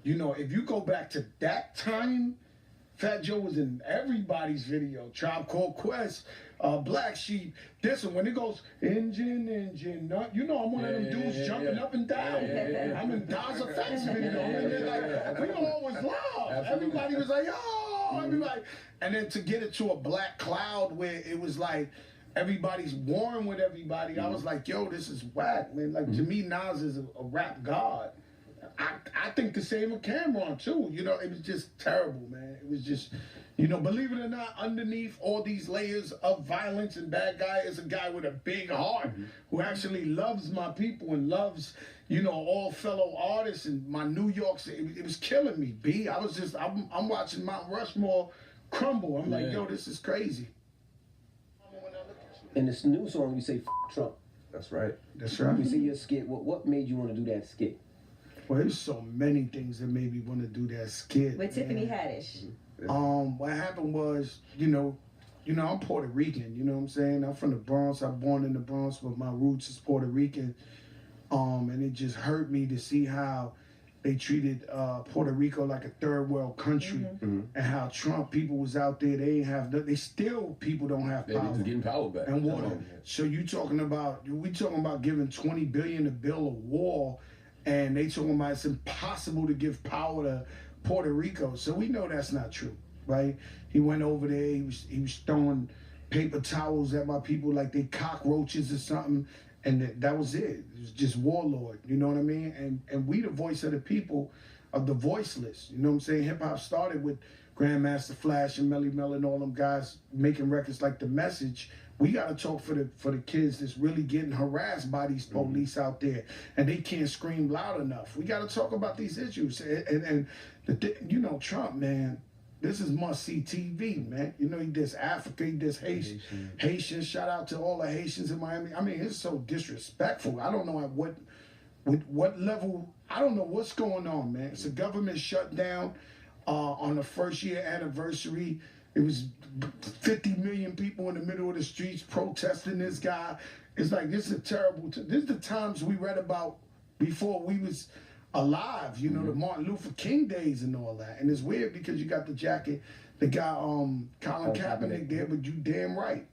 You know, if you go back to that time, Fat Joe was in everybody's video. Tribe Called Quest, Black Sheep. This one, when it goes, engine, you know I'm one of them dudes jumping up and down. I'm in Daz Effects video. And they're like, we all was loud. Everybody was like, oh, everybody. And then to get it to a black cloud where it was like, everybody's warring with everybody. I was like, yo, this is whack, man. Like, to me, Nas is a rap god. I think the same with Cameron too. You know, it was just terrible, man. It was just, you know, believe it or not, underneath all these layers of violence and bad guy is a guy with a big heart who actually loves my people and loves, you know, all fellow artists and my New York City. It was killing me, B. I was just, I'm watching Mount Rushmore crumble. I'm like, yo, this is crazy. In this new song, you say F Trump. That's right. That's right. We see your skit. What made you want to do that skit? Well, there's so many things that made me want to do that skit. With Tiffany Haddish. What happened was, you know, I'm Puerto Rican. You know what I'm saying? I'm from the Bronx. I'm born in the Bronx, but my roots is Puerto Rican. And it just hurt me to see how they treated Puerto Rico like a third world country, and how Trump people was out there. They ain't have. They still people don't have power. They just getting power back and water. So we talking about giving $20 billion to build a wall. And they talking about it's impossible to give power to Puerto Rico. So we know that's not true, right? He went over there, he was throwing paper towels at my people like they cockroaches or something, and that was it. It was just warlord, you know what I mean? And we the voice of the people, of the voiceless, you know what I'm saying? Hip hop started with Grandmaster Flash and Melly Mel and all them guys making records like The Message. We gotta talk for the kids that's really getting harassed by these police out there, and they can't scream loud enough. We gotta talk about these issues, and you know, Trump, man, this is must-see TV, man. You know, he does Africa, he does Haitian. Shout out to all the Haitians in Miami. I mean, it's so disrespectful. I don't know at what level. I don't know what's going on, man. It's a government shutdown on the first year anniversary. It was 50 million people in the middle of the streets protesting this guy. It's like, this is terrible. This is the times we read about before we was alive, you know, the Martin Luther King days and all that. And it's weird because you got the jacket, the guy, Colin Kaepernick there, but you damn right.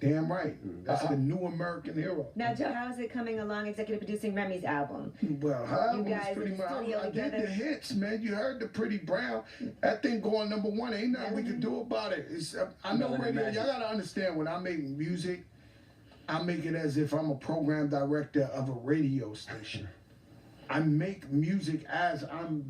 Damn right. That's the new American hero. Now, Joe, how is it coming along executive producing Remy's album? Well, her You album guys was pretty in the much. studio I did together? the hits, man. You heard the Pretty Brown. That thing going #1. Ain't nothing we can do about it. It's, I know Melanin radio. Magic. Y'all gotta understand when I make music, I make it as if I'm a program director of a radio station. I make music as I'm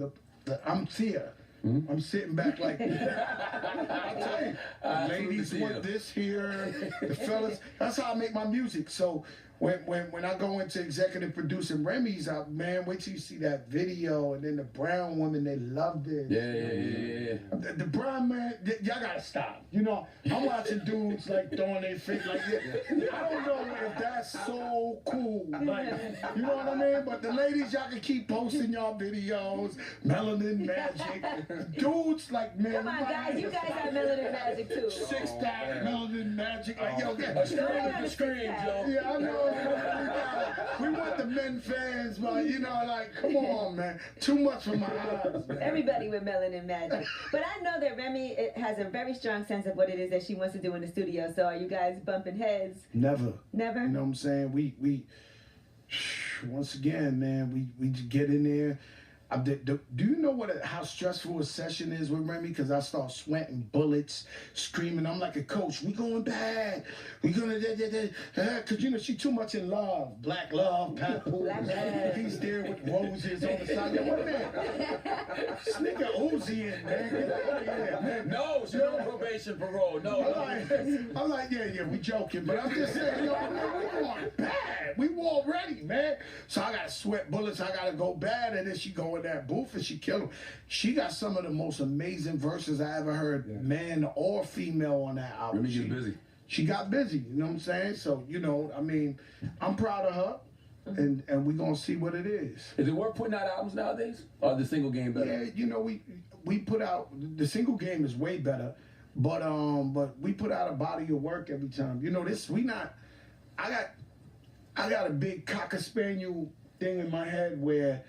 Thea. I'm sitting back like, I tell you, the ladies want this here, the fellas. That's how I make my music. So when I go into executive producing Remy's, man, wait till you see that video. And then the brown woman, they loved it. Yeah. The brown man, y'all gotta stop. You know, I'm watching dudes like throwing their feet like that. I don't know if that's so cool. Like, you know what I mean? But the ladies, y'all can keep posting y'all videos, Melanin Magic. Dudes like, man. Come on, guys, you guys have Melanin Magic too. Six-pack Melanin Magic. Like, yo, A scream is a scream, Joe. yeah, I know. We want the men fans, but you know, like, come on, man. Too much for my eyes, man. Everybody with Melanin Magic. But I know that Remy has a very strong sense of what it is that she wants to do in the studio. So are you guys bumping heads? Never. Never? You know what I'm saying? We once again, man, we just get in there. Do you know how stressful a session is with Remy? Because I start sweating bullets, screaming. I'm like a coach. We going bad. We gonna because you know she too much in love. Black love, papoose. He's there with roses on the side. Yo, what man? This nigga Uzi in, man. Get out of here, man. No, she's on probation, parole. No. I'm like, yeah, we joking, but I'm just saying, yo, man, we going bad. We all ready, man. So I gotta sweat bullets. I gotta go bad, and then she go in that booth and she kill him. She got some of the most amazing verses I ever heard, man or female, on that album. Remy gets busy. She got busy, you know what I'm saying? So, you know, I mean, I'm proud of her, and we gonna see what it is. Is it worth putting out albums nowadays? Or the single game better? Yeah, you know, we put out, the single game is way better, but we put out a body of work every time. You know, I got a big Cocker Spaniel thing in my head where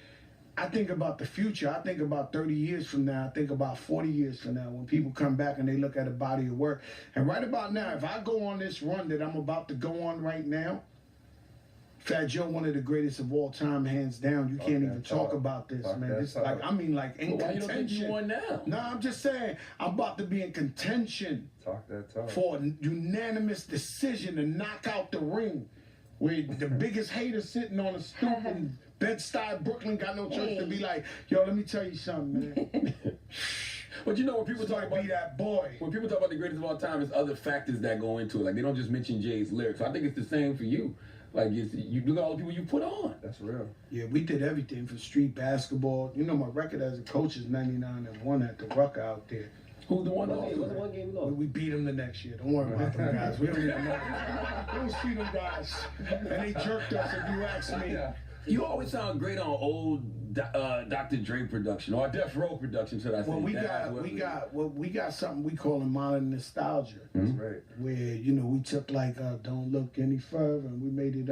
I think about the future. I think about 30 years from now. I think about 40 years from now when people come back and they look at a body of work. And right about now, if I go on this run that I'm about to go on right now, Fat Joe, one of the greatest of all time, hands down. You can't even talk about this, man. This, like, I mean, like, in Why you contention. don't think you won now? No, I'm just saying, I'm about to be in contention Talk that talk. for a unanimous decision to knock out the ring. Where the biggest hater sitting on a stoop in Bed-Stuy, Brooklyn, got no choice to be like, yo, let me tell you something, man. But you know, when people talk about be that boy. When people talk about the greatest of all time, there's other factors that go into it. Like, they don't just mention Jay's lyrics. I think it's the same for you. Like, you look at all the people you put on. That's real. Yeah, we did everything from street basketball. You know, my record as a coach is 99-1 at the Rucker out there. Who's the one that What's the one game you lost? We beat them the next year. Don't worry about them guys. We don't even know. We don't see them guys. And they jerked us, if you ask me. You always sound great on old Dr. Dre production or Death Row production, should I say? Well, we got something we call a modern nostalgia. That's right. Where, you know, we took like Don't Look Any Further and we made it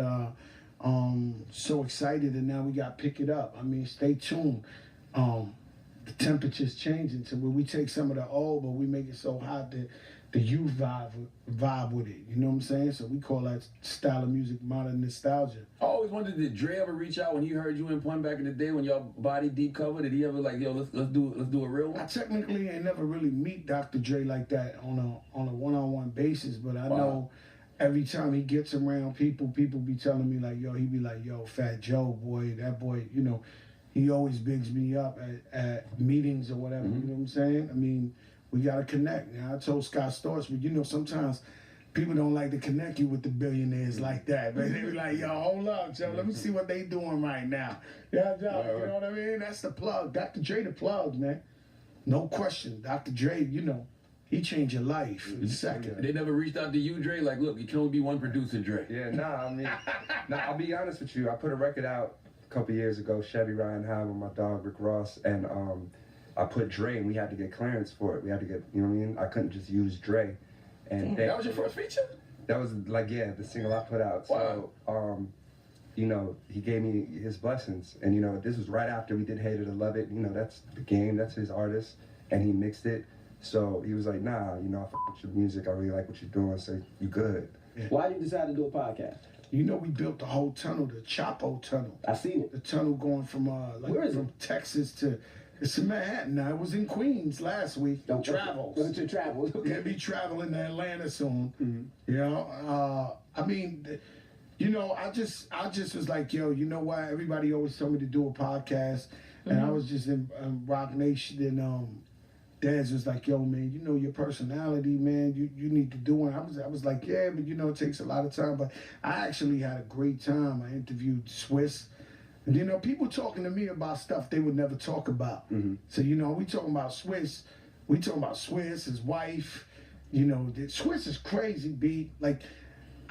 So Excited, and now we got Pick It Up. I mean, stay tuned. The temperature's changing to where we take some of the old, but we make it so hot that the youth vibe with it. You know what I'm saying? So we call that style of music modern nostalgia. I always wondered, did Dre ever reach out when he heard you in Pun back in the day when y'all body deep cover? Did he ever like, yo, let's do a real one? I technically ain't never really meet Dr. Dre like that on a one-on-one basis, but I know every time he gets around people be telling me like, yo, he be like, yo, Fat Joe, boy, that boy, you know, he always bigs me up at meetings or whatever. You know what I'm saying? I mean, we got to connect. Now, I told Scott Storch, but you know, sometimes people don't like to connect you with the billionaires like that. But they be like, yo, hold up, Joe, let me see what they doing right now. Yeah, Joe, you know what I mean? That's the plug. Dr. Dre the plug, man. No question. Dr. Dre, you know, he changed your life in a second. They never reached out to you, Dre? Like, look, you can only be one producer, Dre. Yeah, I'll be honest with you. I put a record out a couple years ago, Chevy Ryan High with my dog Rick Ross, and I put Dre, and we had to get clearance for it. We had to get, you know what I mean? I couldn't just use Dre. And that was your first feature? That was like, yeah, the single I put out. Wow. So, you know, he gave me his blessings, and you know, this was right after we did Hate It or Love It. You know, that's the game, that's his artist, and he mixed it. So he was like, nah, you know, I fuck with your music, I really like what you're doing, so you good. Why did you decide to do a podcast? You know, we built the whole tunnel, the Chapo Tunnel. I seen it. The tunnel going from Where is from Texas to it's in Manhattan. Now, it was in Queens last week. Travels. To travel. Gonna be traveling to Atlanta soon. Mm-hmm. You know, I mean, you know, I just was like, yo, you know what? Everybody always told me to do a podcast, and I was just in Rock Nation, and Daz was like, yo, man, you know your personality, man. You need to do one. I was like, yeah, but you know it takes a lot of time. But I actually had a great time. I interviewed Swiss. And you know, people talking to me about stuff they would never talk about. So, you know, we talking about Swiss. We talking about Swiss, his wife. You know, Swiss is crazy, B. Like,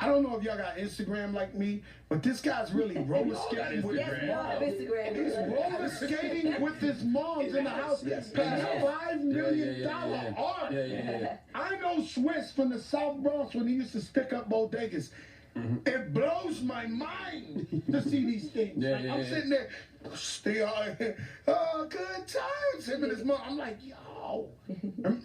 I don't know if y'all got Instagram like me, but this guy's really roller skating with He's roller skating with his moms in the house. Past $5 million art. I know Swiss from the South Bronx when he used to stick up bodegas. It blows my mind to see these things. I'm sitting there, stay on, good times. Him and his mom. I'm like, yo,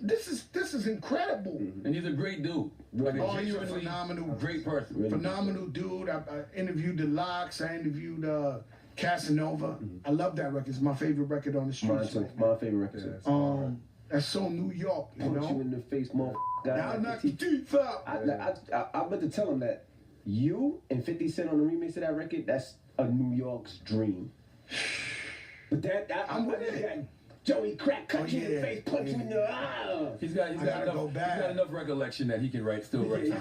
this is incredible. And he's a great dude. Like he's a phenomenal, great person. Phenomenal dude. I interviewed the Locks. I interviewed Casanova. I love that record. It's my favorite record on the streets. My favorite record. That's so New York, you know. Punch you in the face, motherfucker. Now I knock your teeth out. I meant to tell him that you and 50 Cent on the remix of that record, that's a New York's dream. But I'm with it. Joey Crack cut you in the face, punch you in the eye. He's got enough recollection that he can still write.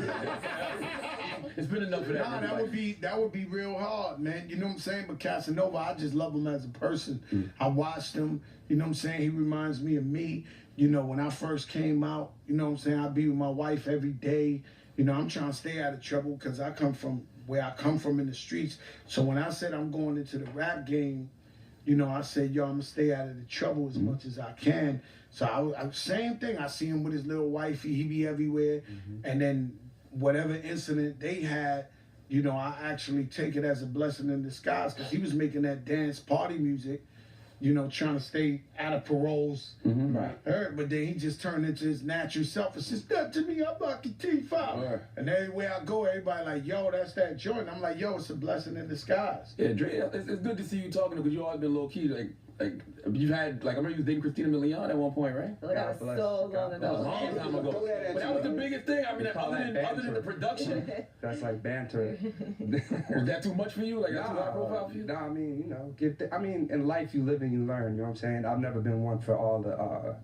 It's been enough for that. Nah, that would be real hard, man. You know what I'm saying? But Casanova, I just love him as a person. I watched him. You know what I'm saying? He reminds me of me. You know, when I first came out, you know what I'm saying? I be with my wife every day. You know, I'm trying to stay out of trouble because I come from where I come from in the streets. So when I said I'm going into the rap game, you know, I said, yo, I'm going to stay out of the trouble as much as I can. So same thing. I see him with his little wifey. He be everywhere. And then whatever incident they had, you know, I actually take it as a blessing in disguise because he was making that dance party music, you know, trying to stay out of paroles. Right. But then he just turned into his natural self and says, nothing to me, I'm knock your teeth out. Right. And everywhere I go, everybody like, yo, that's that joint. I'm like, yo, it's a blessing in disguise. Yeah, Dre, it's good to see you talking because you always been low key. Like you've had, like, I remember you was dating Christina Milian at one point, right? Oh, that was so long ago. That was a long time ago. But that was the biggest thing. I mean, other than the production. That's like banter. Was that too much for you? Like, that's too high profile for you? No, I mean, you know, in life you live and you learn, you know what I'm saying? I've never been one for all the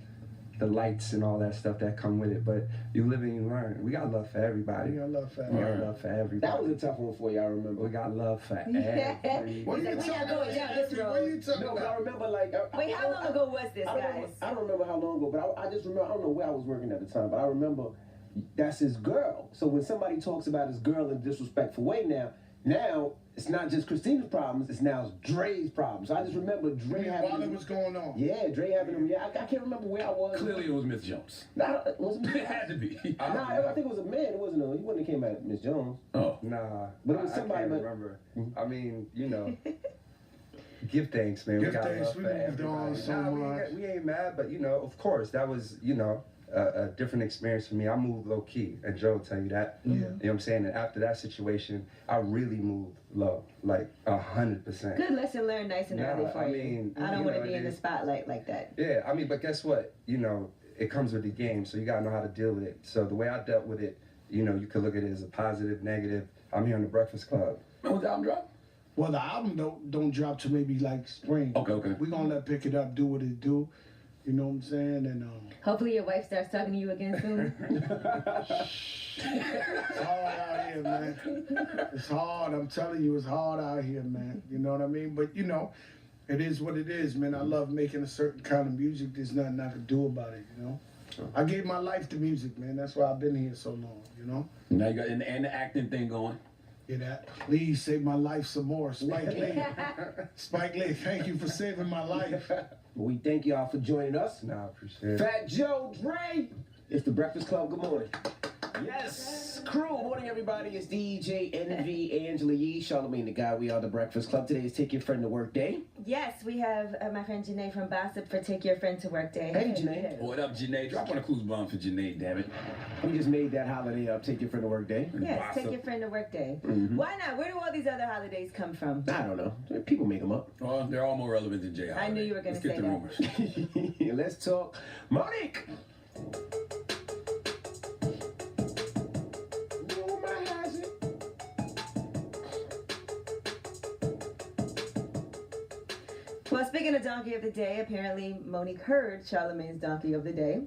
lights and all that stuff that come with it, but you live and you learn. We got love for everybody. We got love for everybody. That was a tough one for you, I remember. We got love for everybody. What are you talking about? No, I remember like... Wait, how long ago was this, guys? I don't remember how long ago, but I just remember, I don't know where I was working at the time, but I remember that's his girl. So when somebody talks about his girl in a disrespectful way now it's not just Christina's problems, it's now Dre's problems. So I just remember Dre having... While it was going on. Yeah, Dre having them. Yeah, I can't remember where I was. Clearly it was Miss Jones. Nah, it wasn't. It had to be. I think it was a man. It wasn't he wouldn't have came at Miss Jones. Oh. Nah. But it was somebody. I can't remember. I mean, you know... Give thanks, man. Give thanks. We moved on so much. We ain't mad, but, you know, of course, that was, you know, a different experience for me. I moved low key, and Joe will tell you that. You know what I'm saying? And after that situation, I really moved low, like 100%. Good lesson learned nice and early for you. I don't want to be in the spotlight like that. Yeah, I mean, but guess what? You know, it comes with the game, so you gotta know how to deal with it. So the way I dealt with it, you know, you could look at it as a positive, negative. I'm here on the Breakfast Club. When was the album drop? Well, the album don't drop till maybe like spring. Okay. We're gonna let Pick It Up do what it do. You know what I'm saying? And hopefully your wife starts talking to you again soon. It's hard out here, man. It's hard. I'm telling you, it's hard out here, man. You know what I mean? But you know, it is what it is, man. I love making a certain kind of music. There's nothing I can do about it, you know? I gave my life to music, man. That's why I've been here so long, you know? Now you got and the acting thing going. Yeah, that. Please save my life some more. Spike Lee. Spike Lee, thank you for saving my life. We thank y'all for joining us. Nah, I appreciate it. Fat Joe, Dre. It's the Breakfast Club. Good morning. Yes, crew. Morning, everybody. It's DJ Envy, Angela Yee, Charlamagne the Guy. We are the Breakfast Club. Today is Take Your Friend to Work Day. Yes, we have my friend Janae from Bossip for Take Your Friend to Work Day. Hey, Janae. What up, Janae? Drop on a clues bomb for Janae, damn it. We just made that holiday up. Take Your Friend to Work Day. Yes, Take Your Friend to Work Day. Why not? Where do all these other holidays come from? I don't know. People make them up. Well, they're all more relevant than Jay. I knew you were going to say Let's get the rumors. Let's talk. Monique. Well, speaking of Donkey of the Day, apparently Monique heard Charlamagne's Donkey of the Day,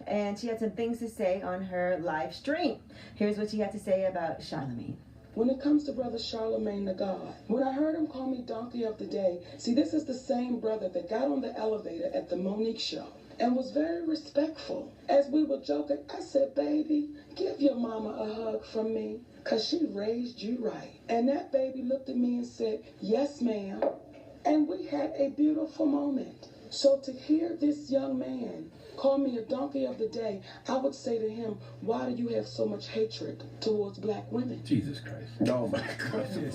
and she had some things to say on her live stream. Here's what she had to say about Charlamagne. When it comes to Brother Charlamagne the God, when I heard him call me Donkey of the Day, see, this is the same brother that got on the elevator at the Monique show and was very respectful. As we were joking, I said, baby, give your mama a hug from me, because she raised you right. And that baby looked at me and said, yes, ma'am. And we had a beautiful moment. So to hear this young man call me a Donkey of the Day, I would say to him, why do you have so much hatred towards black women? Jesus Christ. Oh my goodness.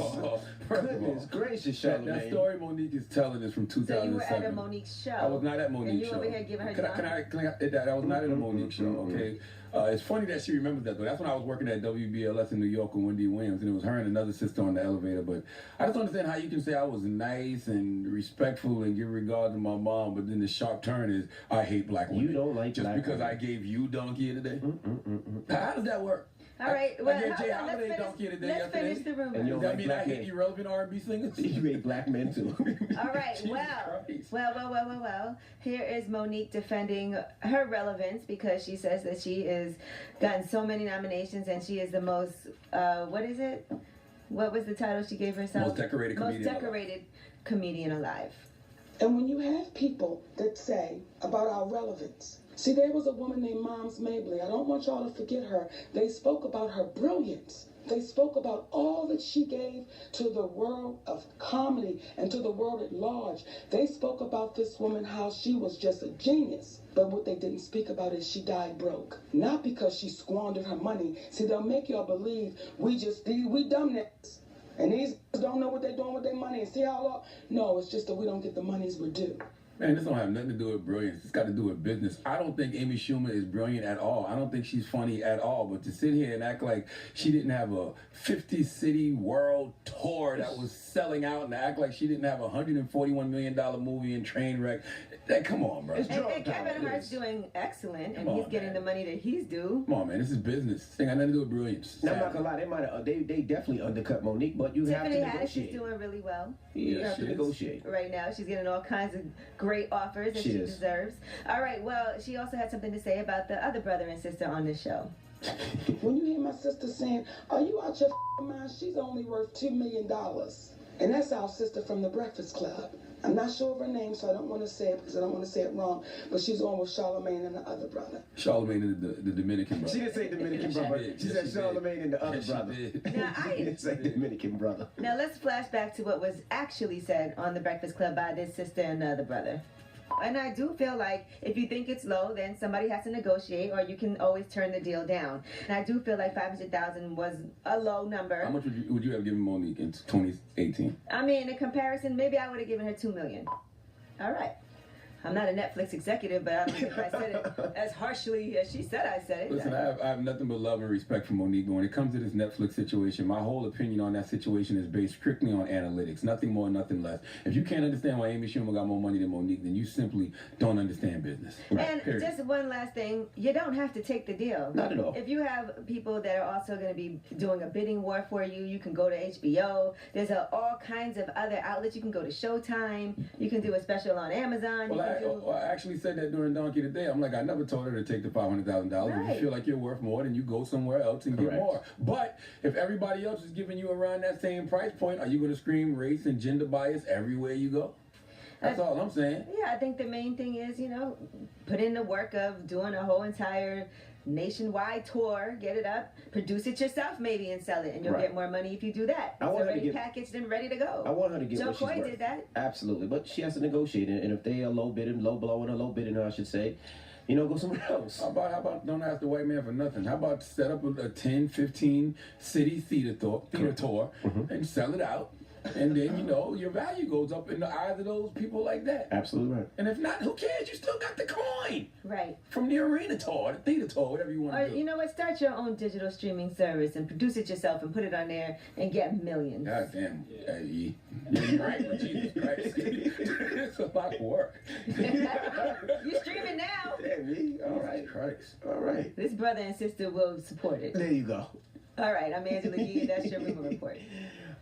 Goodness gracious, Charlamagne. That story Monique is telling is from 2007. So you were at a Monique show. I was not at Monique's show. And you over here giving her I was not at a Monique show, okay? It's funny that she remembers that, but that's when I was working at WBLS in New York with Wendy Williams, and it was her and another sister on the elevator. But I just don't understand how you can say I was nice and respectful and give regard to my mom, but then the sharp turn is I hate black women. You don't like just black because women. I gave you Donkey of the Day? How does that work? All right, well, I gave Jay Holiday Donkey of the Day let's yesterday. finish the rumor. And you Does don't that mean like I black hate men. irrelevant R&B singers? You hate black men too. All right, well. Here is Monique defending her relevance because she says that she has gotten so many nominations and she is the most, what is it? What was the title she gave herself? Most decorated comedian Most decorated comedian alive. And when you have people that say about our relevance, see, there was a woman named Moms Mabley. I don't want y'all to forget her. They spoke about her brilliance. They spoke about all that she gave to the world of comedy and to the world at large. They spoke about this woman, how she was just a genius. But what they didn't speak about is she died broke. Not because she squandered her money. See, they'll make y'all believe we dumb niggas. And these don't know what they're doing with their money. And see how long? No, it's just that we don't get the monies we're due. Man, this don't have nothing to do with brilliance. It's got to do with business. I don't think Amy Schumer is brilliant at all. I don't think she's funny at all. But to sit here and act like she didn't have a 50-city world tour that was selling out and act like she didn't have a $141 million movie in Trainwreck, come on, bro. And Kevin Hart's doing excellent, and he's getting the money that he's due. Come on, man. This is business. This thing got nothing to do with brilliance. Now, I'm not gonna lie, they definitely undercut Monique, but you Tiffany have to Haddish negotiate. is doing really well. You have to negotiate. Right now, she's getting all kinds of great offers that she deserves. All right, well, she also had something to say about the other brother and sister on the show. When you hear my sister saying, are you out your mind? She's only worth $2 million. And that's our sister from the Breakfast Club. I'm not sure of her name, so I don't want to say it because I don't want to say it wrong. But she's on with Charlamagne and the other brother. Charlamagne and the Dominican brother. She didn't say Dominican brother. She said Charlamagne and the other brother. Now, She didn't say Dominican brother. Now, let's flash back to what was actually said on the Breakfast Club by this sister and the other brother. And I do feel like if you think it's low, then somebody has to negotiate, or you can always turn the deal down. And I do feel like $500,000 was a low number. How much would you have given Monique in 2018? I mean, in comparison, maybe I would have given her $2 million. All right. I'm not a Netflix executive, but I don't think if I said it as harshly as she said I said it. Listen, I have nothing but love and respect for Monique. But when it comes to this Netflix situation, my whole opinion on that situation is based strictly on analytics. Nothing more, nothing less. If you can't understand why Amy Schumer got more money than Monique, then you simply don't understand business. And just one last thing, you don't have to take the deal. Not at all. If you have people that are also going to be doing a bidding war for you, you can go to HBO. There's all kinds of other outlets. You can go to Showtime. You can do a special on Amazon. I actually said that during Donkey today. I'm like, I never told her to take the $500,000. Right. If you feel like you're worth more, then you go somewhere else and get more. But if everybody else is giving you around that same price point, are you going to scream race and gender bias everywhere you go? That's all I'm saying. Yeah, I think the main thing is, put in the work of doing a whole entire nationwide tour, get it up, produce it yourself maybe and sell it, and you'll get more money if you do that. It's already packaged and ready to go. I want her to get Joe what she's Coy worth. did that. Absolutely, but she has to negotiate it, and if they are low blowing or low bidding her, I should say, go somewhere else. How about don't ask the white man for nothing? How about set up a 10, 15 city theater tour and sell it out? And then, your value goes up in the eyes of those people like that. Absolutely right. And if not, who cares? You still got the coin. Right. From the arena tour, the theater tour, whatever you want to do. Or, you know what? Start your own digital streaming service and produce it yourself and put it on there and get millions. God damn. Yeah, you're right with Jesus Christ. It's a lot of work. You're streaming now. Yeah, me? All right. Christ. All right. This brother and sister will support it. There you go. All right. I'm Angela Yee, and that's your rumor report.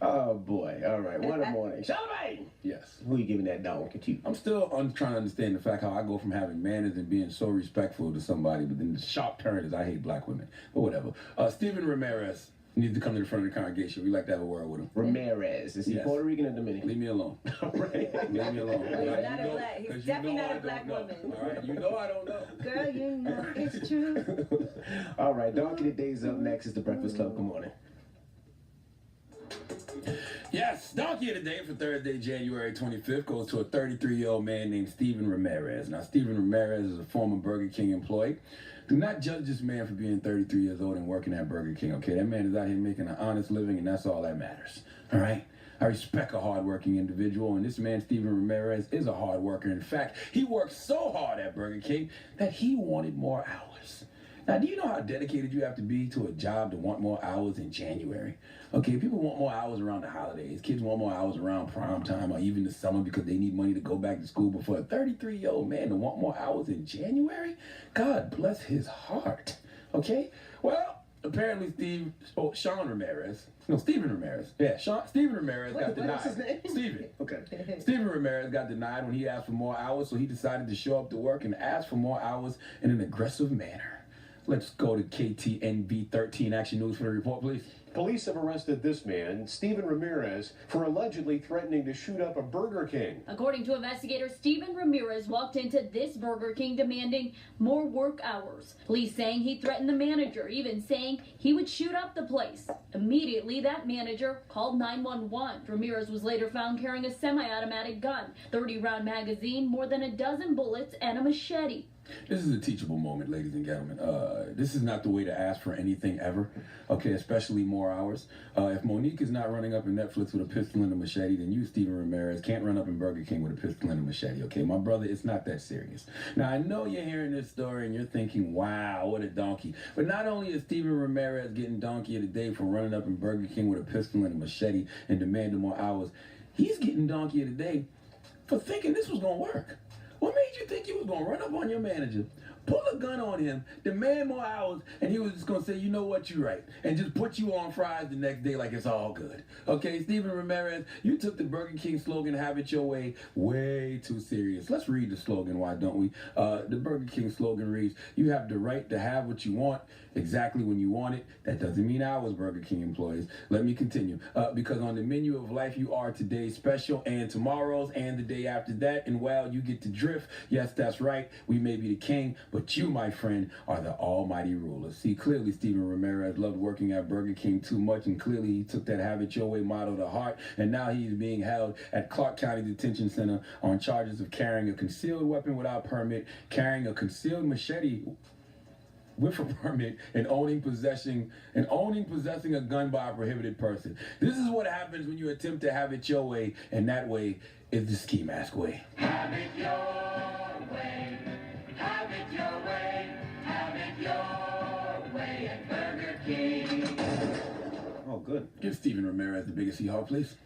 Oh, boy. All right. One in the morning. Charlamagne! Yes. Who you giving that donkey to? I'm still trying to understand the fact how I go from having manners and being so respectful to somebody, but then the sharp turn is I hate black women. But whatever. Stephen Ramirez needs to come to the front of the congregation. We like to have a word with him. Ramirez. Is he Puerto Rican or Dominican? Leave me alone. All right. Leave me alone. He's definitely not a black woman. All right. You know I don't know. Girl, you know it's true. All right. Donkey Today's up next. Is the Breakfast Club. Good morning. Yes, Donkey of the Day for Thursday, January 25th goes to a 33-year-old man named Stephen Ramirez. Now, Stephen Ramirez is a former Burger King employee. Do not judge this man for being 33 years old and working at Burger King, okay? That man is out here making an honest living, and that's all that matters, all right? I respect a hardworking individual, and this man, Stephen Ramirez, is a hard worker. In fact, he worked so hard at Burger King that he wanted more hours. Now, do you know how dedicated you have to be to a job to want more hours in January? Okay, people want more hours around the holidays. Kids want more hours around prime time or even the summer because they need money to go back to school. But for a 33-year-old man to want more hours in January, God bless his heart. Okay? Well, apparently Stephen Ramirez got denied. What's his name? Stephen. Okay. Stephen Ramirez got denied when he asked for more hours, so he decided to show up to work and ask for more hours in an aggressive manner. Let's go to KTNV 13 Action News for the report, please. Police have arrested this man, Stephen Ramirez, for allegedly threatening to shoot up a Burger King. According to investigators, Stephen Ramirez walked into this Burger King demanding more work hours. Police saying he threatened the manager, even saying he would shoot up the place. Immediately, that manager called 911. Ramirez was later found carrying a semi-automatic gun, 30-round magazine, more than a dozen bullets, and a machete. This is a teachable moment, ladies and gentlemen. This is not the way to ask for anything ever, okay, especially more hours. If Monique is not running up in Netflix with a pistol and a machete, then you, Stephen Ramirez, can't run up in Burger King with a pistol and a machete, okay? My brother, it's not that serious. Now, I know you're hearing this story and you're thinking, wow, what a donkey. But not only is Stephen Ramirez getting donkey of the day for running up in Burger King with a pistol and a machete and demanding more hours, he's getting donkey of the day for thinking this was going to work. What made you think you was going to run up on your manager, pull a gun on him, demand more hours, and he was just going to say, you know what, you're right, and just put you on fries the next day like it's all good? Okay, Stephen Ramirez, you took the Burger King slogan, have it your way too serious. Let's read the slogan, why don't we? The Burger King slogan reads, you have the right to have what you want exactly when you want it. That doesn't mean ours, Burger King employees. Let me continue. Because on the menu of life, you are today's special and tomorrow's and the day after that. And while you get to drift, yes, that's right, we may be the king, but you, my friend, are the almighty ruler. See, clearly Stephen Ramirez loved working at Burger King too much, and clearly he took that have it your way motto to heart, and now he's being held at Clark County Detention Center on charges of carrying a concealed weapon without permit, carrying a concealed machete with a permit, and possessing a gun by a prohibited person. This is what happens when you attempt to have it your way, and that way is the ski mask way. Have it your way. Have it your way. Have it your way at Burger King. Oh, good. Give Stephen Ramirez the biggest Seahawk, please.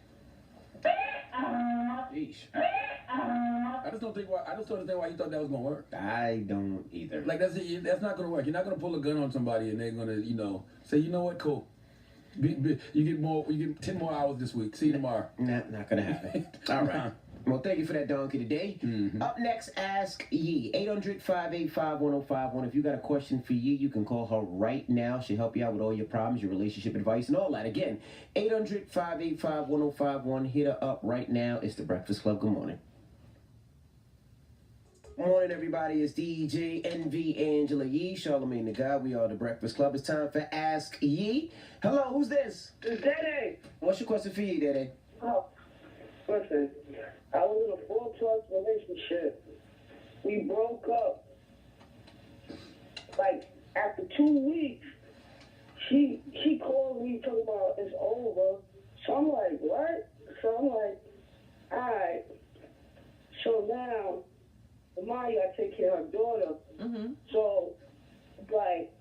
Yeesh. I just don't understand why you thought that was gonna work. I don't either. Like that's not gonna work. You're not gonna pull a gun on somebody and they're gonna, say, you know what, cool. You get 10 more hours this week. See you tomorrow. Not gonna happen. All right. Well, thank you for that donkey today. Mm-hmm. Up next, Ask Yee. 800-585-1051. If you got a question for Yee, you can call her right now. She'll help you out with all your problems, your relationship advice, and all that. Again, 800-585-1051. Hit her up right now. It's The Breakfast Club. Good morning. Morning, everybody. It's DJ NV Angela Yee, Charlamagne the God. We are The Breakfast Club. It's time for Ask Yee. Hello, who's this? It's Dede. What's your question for Yee, Dede? Oh, listen, I was in a 4+ relationship. We broke up. like, after 2 weeks, she called me talking about it's over. So I'm like, what? So I'm like, all right. So now, Maya got to take care of her daughter. Mm-hmm. So, like,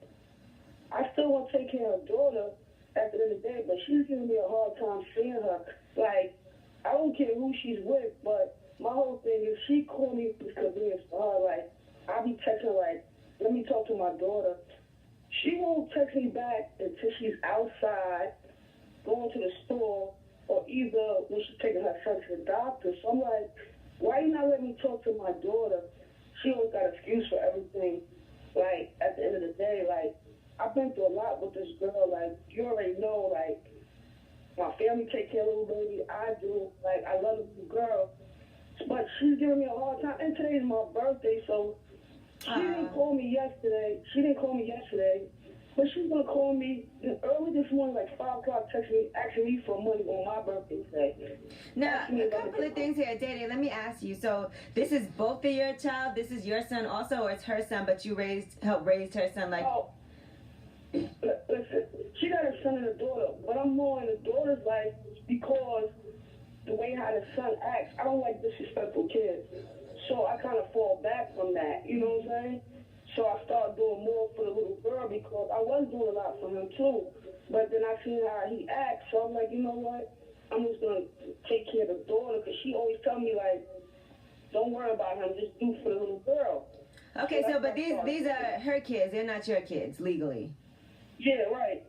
I still want to take care of her daughter at the end of the day, but she's giving me a hard time seeing her. Like, I don't care who she's with, but my whole thing is she called me for convenience for her. Like, I'll be texting her, like, let me talk to my daughter. She won't text me back until she's outside, going to the store, or either when she's taking her son to the doctor. So I'm like, why you not letting me talk to my daughter? She always got an excuse for everything. Like, at the end of the day, like, I've been through a lot with this girl. Like, you already know, like, my family take care of little baby. I do. Like, I love the little girl. But she's giving me a hard time. And today's my birthday, so she didn't call me yesterday. But she's going to call me early this morning, like 5 o'clock, text me, asking me for money on my birthday today. Now, a couple of things here, Dede. Let me ask you. So, this is both of your child? This is your son also, or it's her son, but you helped raise her son? Like, oh, listen, she got a son and a daughter, but I'm more in the daughter's life because the way how the son acts, I don't like disrespectful kids. So I kind of fall back from that, you know what I'm saying? So I started doing more for the little girl because I was doing a lot for him too. But then I seen how he acts, so I'm like, you know what? I'm just going to take care of the daughter because she always tell me, like, don't worry about him, just do for the little girl. okay, so but these are her kids. They're not your kids legally. Yeah, right.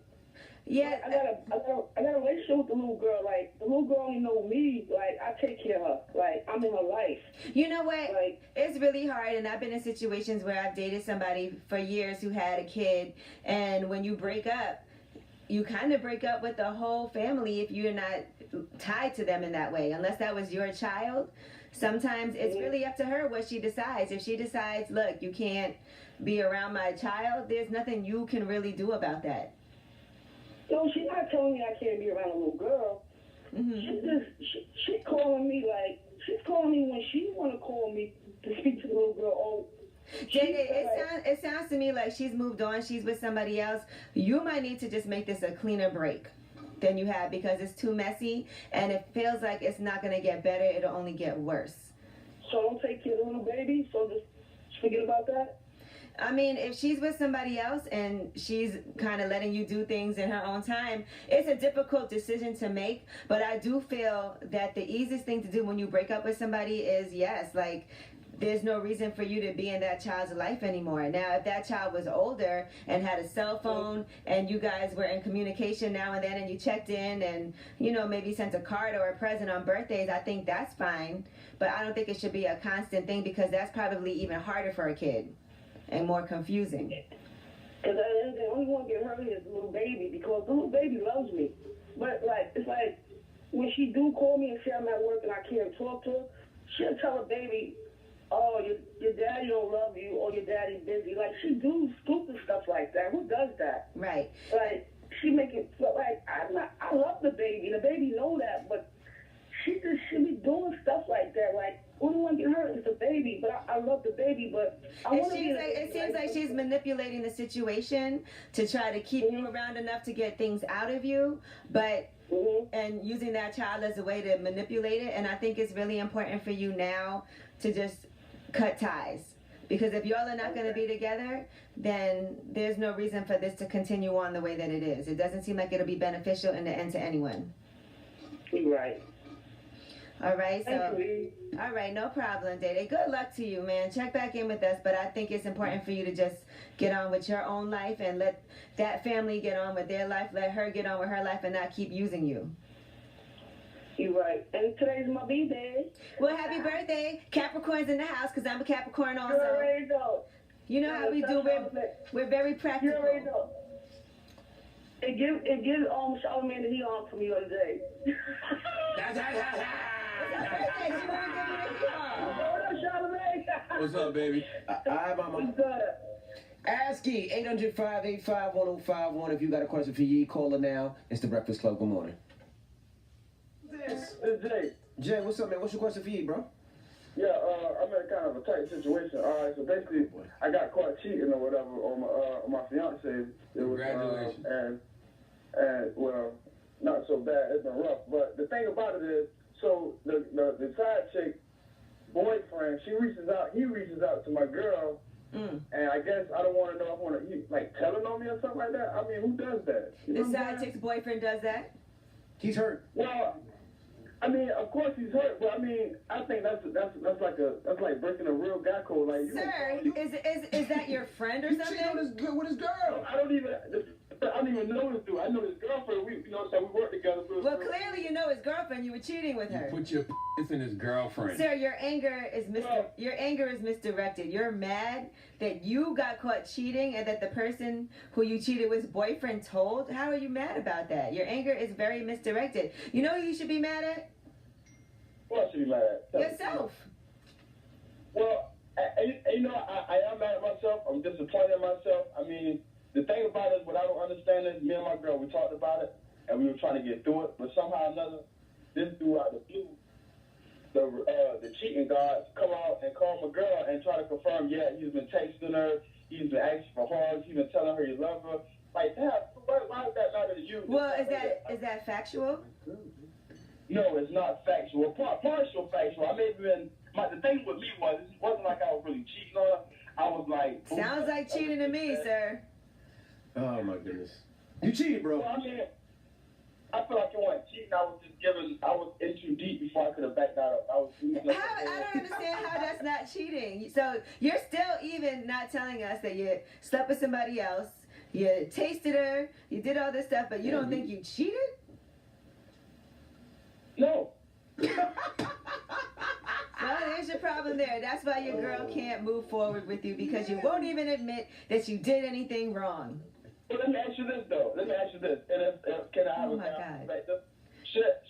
Yeah. I got a relationship with the little girl. Like, the little girl only know me. Like, I take care of her. Like, I'm in her life. You know what? Like, it's really hard, and I've been in situations where I've dated somebody for years who had a kid, and when you break up, you kind of break up with the whole family if you're not tied to them in that way, unless that was your child. Sometimes it's really up to her what she decides. If she decides, look, you can't be around my child, there's nothing you can really do about that. No, she's not telling me I can't be around a little girl. Mm-hmm. She's calling me like, she's calling me when she want to call me to speak to the little girl. Oh, it sounds to me like she's moved on. She's with somebody else. You might need to just make this a cleaner break than you have because it's too messy and it feels like it's not going to get better. It'll only get worse. So don't take care of the little baby? So just forget about that? I mean, if she's with somebody else and she's kind of letting you do things in her own time, it's a difficult decision to make. But I do feel that the easiest thing to do when you break up with somebody is, yes, like, there's no reason for you to be in that child's life anymore. Now, if that child was older and had a cell phone and you guys were in communication now and then and you checked in and, you know, maybe sent a card or a present on birthdays, I think that's fine. But I don't think it should be a constant thing because that's probably even harder for a kid and more confusing. Because the only one get hurt is the little baby because the little baby loves me. But, like, it's like when she do call me and say I'm at work and I can't talk to her, she'll tell her baby, oh, your daddy don't love you or your daddy busy. Like, she do stupid stuff like that. Who does that? Right. Like, she make it feel like, I love the baby. The baby know that, but she be doing stuff like that. Like, only one get hurt is the baby, but I love the baby, but I want to be... It seems like she's manipulating the situation to try to keep you around enough to get things out of you, but... and using that child as a way to manipulate it. And I think it's really important for you now to just cut ties. Because if y'all are not going to be together, then there's no reason for this to continue on the way that it is. It doesn't seem like it'll be beneficial in the end to anyone. You're right. All right, all right, no problem, Dede. Good luck to you, man. Check back in with us, but I think it's important for you to just get on with your own life and let that family get on with their life, let her get on with her life and not keep using you. You're right. And today's my birthday. Well, happy birthday. Capricorn's in the house because I'm a Capricorn also. You already know. You know how we do. We're very practical. You already know. It gives Charlamagne the heat on for me the other day. What's up, baby? Hi, mama. What's good? ASCII 800-585-1051. If you got a question for Yee, call her now. It's the Breakfast Club. Good morning. This is Jay. Jay, what's up, man? What's your question for Yee, bro? Yeah, I'm in kind of a tight situation. All right, so basically, I got caught cheating or whatever on my fiance. It was, Congratulations. And well, not so bad. It's been rough. But the thing about it is, so the side chick boyfriend, he reaches out to my girl, and I guess I don't want to know if he like telling on me or something like that. I mean, who does that? You The side chick's boyfriend does that? He's hurt. Well, I mean, of course he's hurt, but I mean, I think that's like breaking a real guy code. Like, sir, is that your friend or something? With his girl. I don't even know this dude. I know his girlfriend. So we work together. Well, clearly you know his girlfriend. You were cheating with her. Put your in his girlfriend. Sir, your anger is misdirected. You're mad that you got caught cheating and that the person who you cheated with boyfriend told. How are you mad about that? Your anger is very misdirected. You know who you should be mad at? What should be mad at? Yourself. Well, you know, I am mad at myself. I'm disappointed in myself. I mean, the thing about it, what I don't understand is, me and my girl, we talked about it, and we were trying to get through it, but somehow or another, this dude out of the blue, the cheating gods come out and call my girl and try to confirm, yeah, he's been texting her, he's been asking for hugs, he's been telling her he loves her. Like, damn, why does that matter to you? Well, is that factual? No, it's not factual. Partial factual. I may have been. The thing with me was, it wasn't like I was really cheating on her. I was like. Sounds like cheating to me, sir. Oh my goodness. You cheated, bro. Well, I mean, I feel like it wasn't cheating. I was in too deep before I could have backed that up. I don't understand how that's not cheating. So you're still even not telling us that you slept with somebody else, you tasted her, you did all this stuff, but you don't think you cheated? No. Well, there's your problem there. That's why your girl can't move forward with you, because you won't even admit that you did anything wrong. Well, let me ask you this, though. And can I have a perspective? Should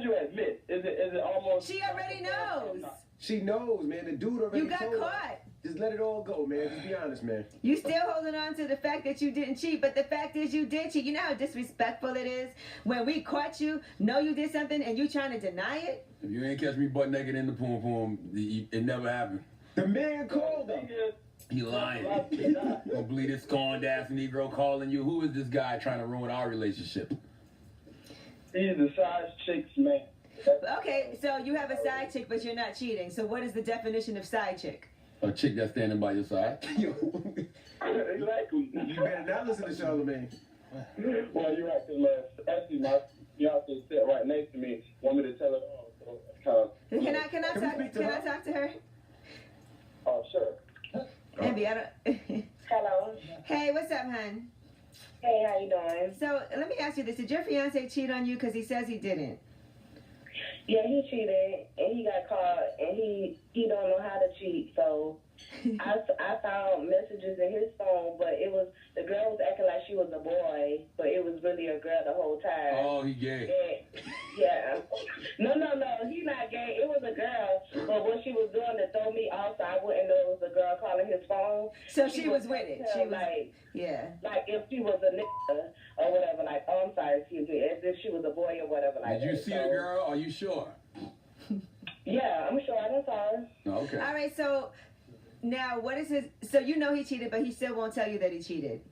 you admit? Is it almost? She already knows. She knows, man. The dude already You got told caught. her. Just let it all go, man. Just be honest, man. You still holding on to the fact that you didn't cheat, but the fact is you did cheat. You know how disrespectful it is when we caught you, know you did something, and you trying to deny it? If you ain't catch me butt naked in the poom poom, it never happened. The man called him. He lying. Gonna believe this scorned ass Negro calling you. Who is this guy trying to ruin our relationship? He's the side chick's man. Okay, so you have a side chick, but you're not cheating. So what is the definition of side chick? A chick that's standing by your side. Exactly. You better not listen to Charlamagne. Well, you're right, because actually my fiance sat right next to me, want me to tell her all. So Can I talk to her? Oh, sure. Maybe I don't. Hello. Hey, what's up, hon? Hey, how you doing? So let me ask you this: did your fiance cheat on you? Because he says he didn't. Yeah, he cheated and he got caught and he don't know how to cheat. So I found messages in his phone, but it was the girl was acting like she was a boy, but it was really a girl the whole time. Oh, he gay. Yeah. No, he's not gay. It was a girl, but what she was doing to throw me off, so I wouldn't know it was a girl calling his phone. So she was with it. She was like, yeah. Like if she was a nigga or whatever, like, oh, I'm sorry, excuse me, as if she was a boy or whatever. Like Did you see the girl? Are you sure? Yeah, I'm sure. I saw her. Okay. All right, so now what is his? So you know he cheated, but he still won't tell you that he cheated.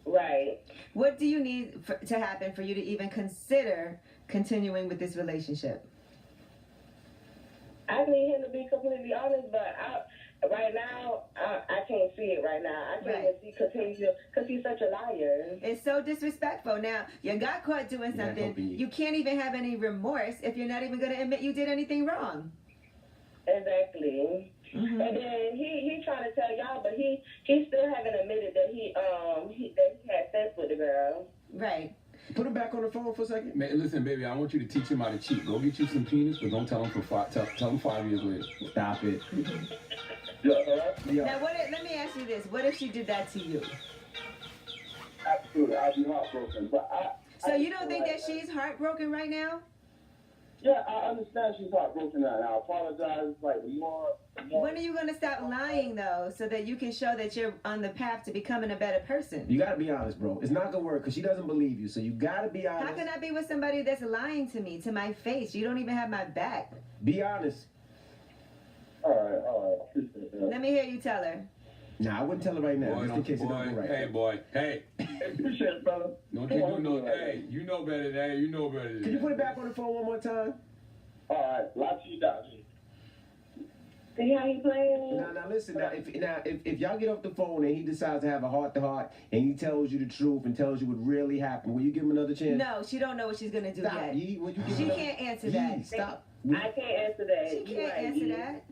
Right. What do you need to happen for you to even consider continuing with this relationship? I need him to be completely honest, but right now, I can't see it right now. I can't even see continue because he's such a liar. It's so disrespectful. Now, you got caught doing something. You can't even have any remorse if you're not even going to admit you did anything wrong. Exactly. Mm-hmm. And then he trying to tell y'all, but he still haven't admitted that he had sex with the girl. Right. Put him back on the phone for a second. Man, listen, baby, I want you to teach him how to cheat. Go get you some penis, but don't tell him tell him 5 years later. Stop it. Yeah. Now, let me ask you this. What if she did that to you? Absolutely. I'd be heartbroken. But so you don't think that she's heartbroken right now? Yeah, I understand she's heartbroken now. I apologize. Like, the more... When are you going to stop lying, though, so that you can show that you're on the path to becoming a better person? You got to be honest, bro. It's not going to work because she doesn't believe you, so you got to be honest. How can I be with somebody that's lying to me, to my face? You don't even have my back. Be honest. All right. Appreciate that. Let me hear you tell her. Nah, I wouldn't tell her right now, Boy, just in case it don't go right. Hey, boy. Hey. Appreciate it, brother. Don't you do no. Hey, you know better than that. You know better than that. Can you put it back on the phone one more time? All right. Lot to you, Dodger. See how he playing? Now listen. If y'all get off the phone and he decides to have a heart-to-heart and he tells you the truth and tells you what really happened, will you give him another chance? No, she don't know what she's gonna do Stop. yet. She can't answer that. Stop. I can't answer that. She can't answer that.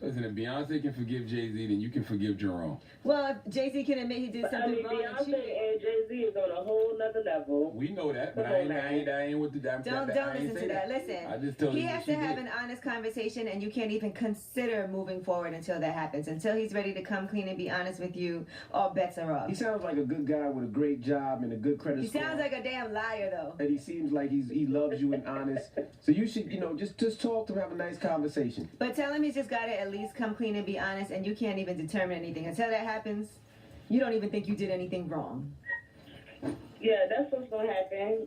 Listen, if Beyonce can forgive Jay-Z, then you can forgive Jerome. Well, if Jay-Z can admit he did something wrong, Beyonce and Jay-Z is on a whole nother level. We know that, but I ain't with the Don't listen to that. Listen, I just told he you has to have an honest conversation, and you can't even consider moving forward until that happens. Until he's ready to come clean and be honest with you, all bets are off. He sounds like a good guy with a great job and a good credit score. He sounds like a damn liar, though. And he seems like he loves you and honest. So you should, just talk to him, have a nice conversation. But tell him he's just got to at least come clean and be honest, and you can't even determine anything. Until that happens, you don't even think you did anything wrong. Yeah, that's what's gonna happen.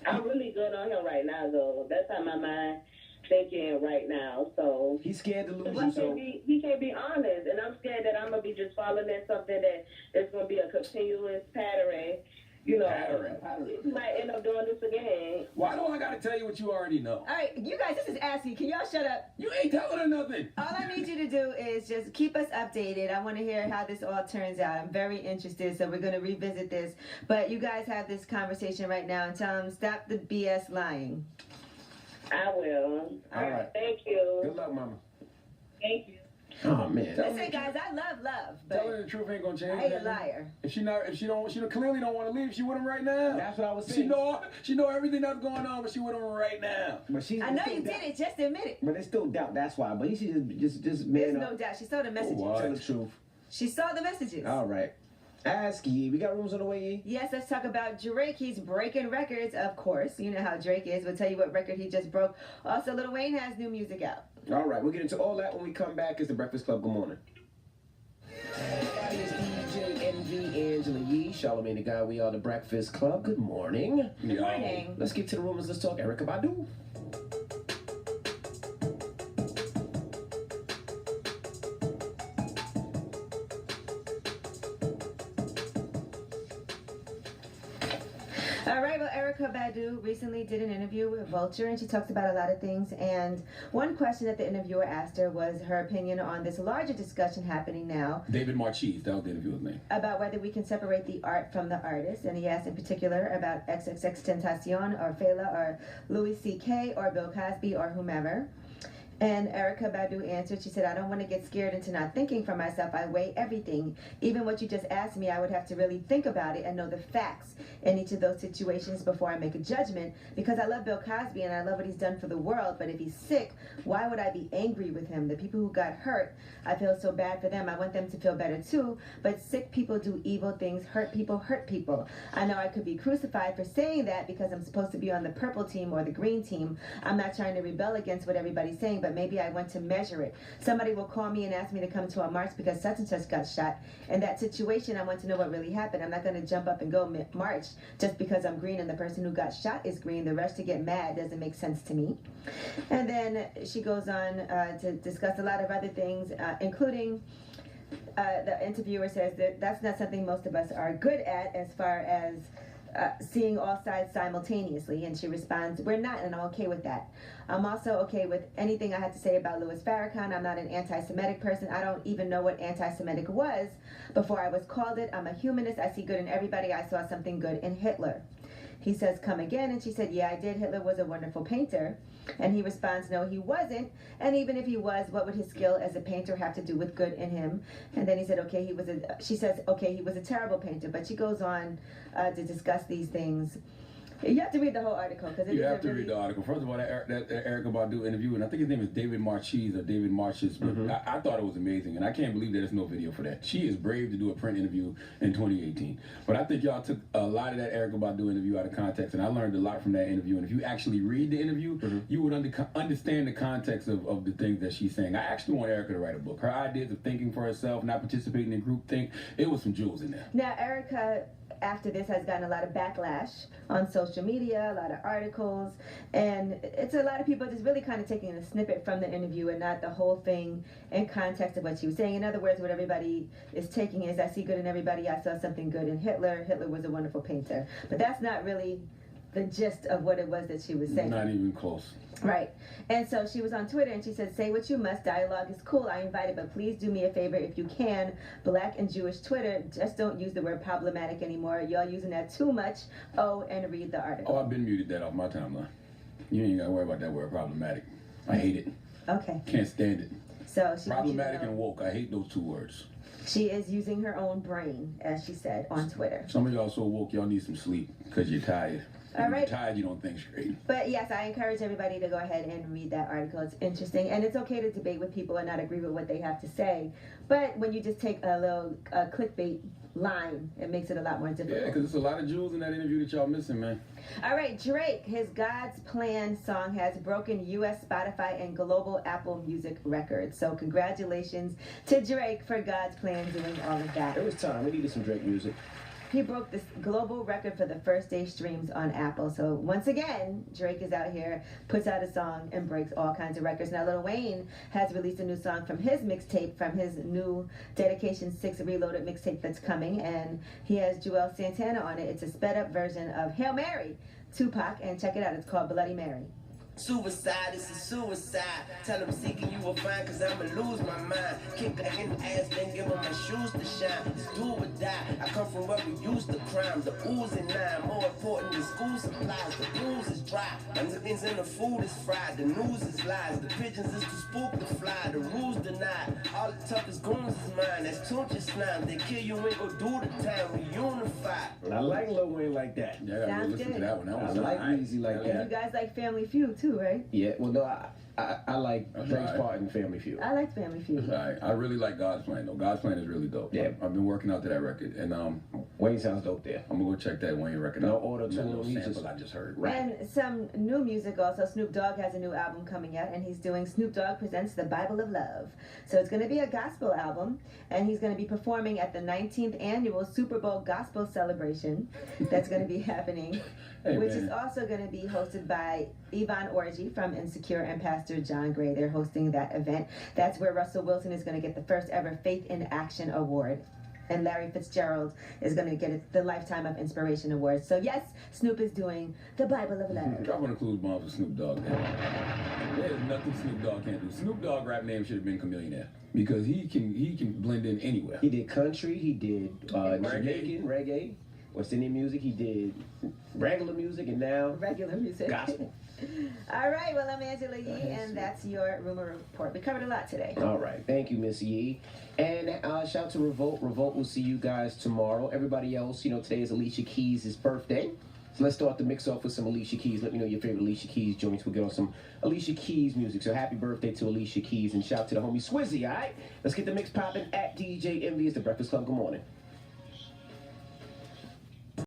I'm really good on him right now, though. That's how my mind thinking right now. So he's scared to lose you. So he can't be honest, and I'm scared that I'm gonna be just following in something that is gonna be a continuous pattern. Pattern. He might end up doing this again. Why do I gotta tell you what you already know? All right, you guys, this is Ashley. Can y'all shut up? You ain't telling her nothing. All I need you to do is just keep us updated. I want to hear how this all turns out. I'm very interested, so we're going to revisit this. But you guys have this conversation right now and tell them, stop the BS lying. I will. All right. Thank you. Good luck, mama. Thank you. Oh man. Listen, guys, I love love, Tell but her the truth ain't gonna change. I ain't a liar. If she clearly don't want to leave, she with him right now. That's what I was saying. She know everything that's going on, but she with him right now. But I know you did it. Just admit it. But there's still doubt. That's why. But he should just There's man no up. doubt. She saw the messages. Tell the truth. She saw the messages. All right. Ask Yee. We got rooms on the way, Yee? Yes, let's talk about Drake. He's breaking records, of course. You know how Drake is. We'll tell you what record he just broke. Also, Lil Wayne has new music out. All right. We'll get into all that when we come back. It's the Breakfast Club. Good morning. That is DJ Envy, Angela Yee, Charlamagne the Guy. We are the Breakfast Club. Good morning. Good morning. Let's get to the rumors. Let's talk Erykah Badu. All right, well, Erykah Badu recently did an interview with Vulture, and she talked about a lot of things. And one question that the interviewer asked her was her opinion on this larger discussion happening now. David Marchese, that was the interviewer's name. About whether we can separate the art from the artist. And he asked in particular about XXXTentacion or Fela or Louis C.K. or Bill Cosby or whomever. And Erykah Badu answered, she said, I don't want to get scared into not thinking for myself. I weigh everything. Even what you just asked me, I would have to really think about it and know the facts in each of those situations before I make a judgment. Because I love Bill Cosby and I love what he's done for the world. But if he's sick, why would I be angry with him? The people who got hurt, I feel so bad for them. I want them to feel better too. But sick people do evil things. Hurt people hurt people. I know I could be crucified for saying that because I'm supposed to be on the purple team or the green team. I'm not trying to rebel against what everybody's saying, but maybe I went to measure it. Somebody will call me and ask me to come to a march because such and such got shot. In that situation, I want to know what really happened. I'm not going to jump up and go march just because I'm green and the person who got shot is green. The rush to get mad doesn't make sense to me. And then she goes on to discuss a lot of other things, including the interviewer says that that's not something most of us are good at as far as seeing all sides simultaneously. And she responds, we're not, and I'm okay with that. I'm also okay with anything I had to say about Louis Farrakhan. I'm not an anti-Semitic person. I don't even know what anti-Semitic was before I was called it. I'm a humanist. I see good in everybody. I saw something good in Hitler. He says, come again. And she said, yeah, I did. Hitler was a wonderful painter. And he responds, no, he wasn't. And even if he was, what would his skill as a painter have to do with good in him? And then he said, okay, she says, okay, he was a terrible painter. But she goes on to discuss these things. You have to read the whole article. You have to read the article. First of all, that Erykah Badu interview, and I think his name is David Marchese or David Marches, but I thought it was amazing, and I can't believe there's no video for that. She is brave to do a print interview in 2018. But I think y'all took a lot of that Erykah Badu interview out of context, and I learned a lot from that interview. And if you actually read the interview, you would understand the context of the things that she's saying. I actually want Erykah to write a book. Her ideas of thinking for herself, not participating in groupthink, it was some jewels in there. Now, Erykah after this has gotten a lot of backlash on social media, a lot of articles, and it's a lot of people just really kind of taking a snippet from the interview and not the whole thing in context of what she was saying. In other words, what everybody is taking is, I see good in everybody, I saw something good in Hitler. Hitler was a wonderful painter. But that's not really the gist of what it was that she was saying. Not even close. Right. And so she was on Twitter and she said, say what you must, dialogue is cool, I invite it, but please do me a favor if you can, Black and Jewish Twitter, just don't use the word problematic anymore. Y'all using that too much. Oh, and read the article. Oh, I've been muted that off my timeline. You ain't gotta worry about that word problematic. I hate it. Okay. Can't stand it. So she problematic and woke. I hate those two words. She is using her own brain, as she said, on Twitter. Some of y'all so woke, y'all need some sleep because you're tired. All right. When you're tired, you don't think straight. But yes, I encourage everybody to go ahead and read that article. It's interesting. And it's okay to debate with people and not agree with what they have to say. But when you just take a little clickbait line, it makes it a lot more difficult. Yeah, because there's a lot of jewels in that interview that y'all missing, man. All right, Drake, his God's Plan song has broken U.S. Spotify and global Apple Music records. So congratulations to Drake for God's Plan doing all of that. It was time. We needed some Drake music. He broke this global record for the first day streams on Apple. So once again, Drake is out here, puts out a song, and breaks all kinds of records. Now, Lil Wayne has released a new song from his mixtape, from his new Dedication 6 Reloaded mixtape that's coming, and he has Joel Santana on it. It's a sped-up version of Hail Mary, Tupac, and check it out. It's called Bloody Mary. Suicide, it's a suicide. Tell them seeking you will find, cause I'ma lose my mind. Kick back in the ass, then give them my shoes to shine. It's do or die. I come from where we used to crime. The ooze and nine, more important than school supplies. The booze is dry. Onions and the food is fried. The news is lies. The pigeons is too spook to fly. The rules denied. All the toughest goons is mine. That's Tuncha slime. They kill you, ain't go do the time. We unified. I like Lil Wayne like that. Yeah, I gotta Sounds listen good. to that one. That I was like nice. Weezy like And that. you guys like Family Feud too, right? Yeah, well, no, I like That's Drake's right. part in Family Feud. I like Family Feud. Right. I really like God's Plan though. God's Plan is really dope. Yeah. I've been working out to that record, and Wayne sounds dope there. I'm gonna go check that Wayne record No out. auto-tune, That little he's sample just- I just heard. And some new music also. Snoop Dogg has a new album coming out, and he's doing Snoop Dogg Presents the Bible of Love. So it's going to be a gospel album, and he's going to be performing at the 19th annual Super Bowl Gospel Celebration that's going to be happening, Hey, which man. is also going to be hosted by Yvonne Orji from Insecure and Pastor John Gray. They're hosting that event. That's where Russell Wilson is going to get the first ever Faith in Action Award. And Larry Fitzgerald is going to get the Lifetime of Inspiration Award. So yes, Snoop is doing the Bible of Love. Dropping a clues bomb for Snoop Dogg. There's nothing Snoop Dogg can't do. Snoop Dogg rap name should have been Chameleonaire because he can blend in anywhere. He did country, he did Jamaican, reggae, West Indian music, he did regular music, and now Regular music. gospel. All right, well, I'm Angela Yee, and that's your rumor report. We covered a lot today. All right, thank you, Miss Yee. And shout out to Revolt. Revolt will see you guys tomorrow. Everybody else, today is Alicia Keys' birthday. So let's start the mix off with some Alicia Keys. Let me know your favorite Alicia Keys joints. We'll get on some Alicia Keys music. So happy birthday to Alicia Keys, and shout out to the homie Swizzy, all right? Let's get the mix popping at DJ Envy. It's the Breakfast Club. Good morning.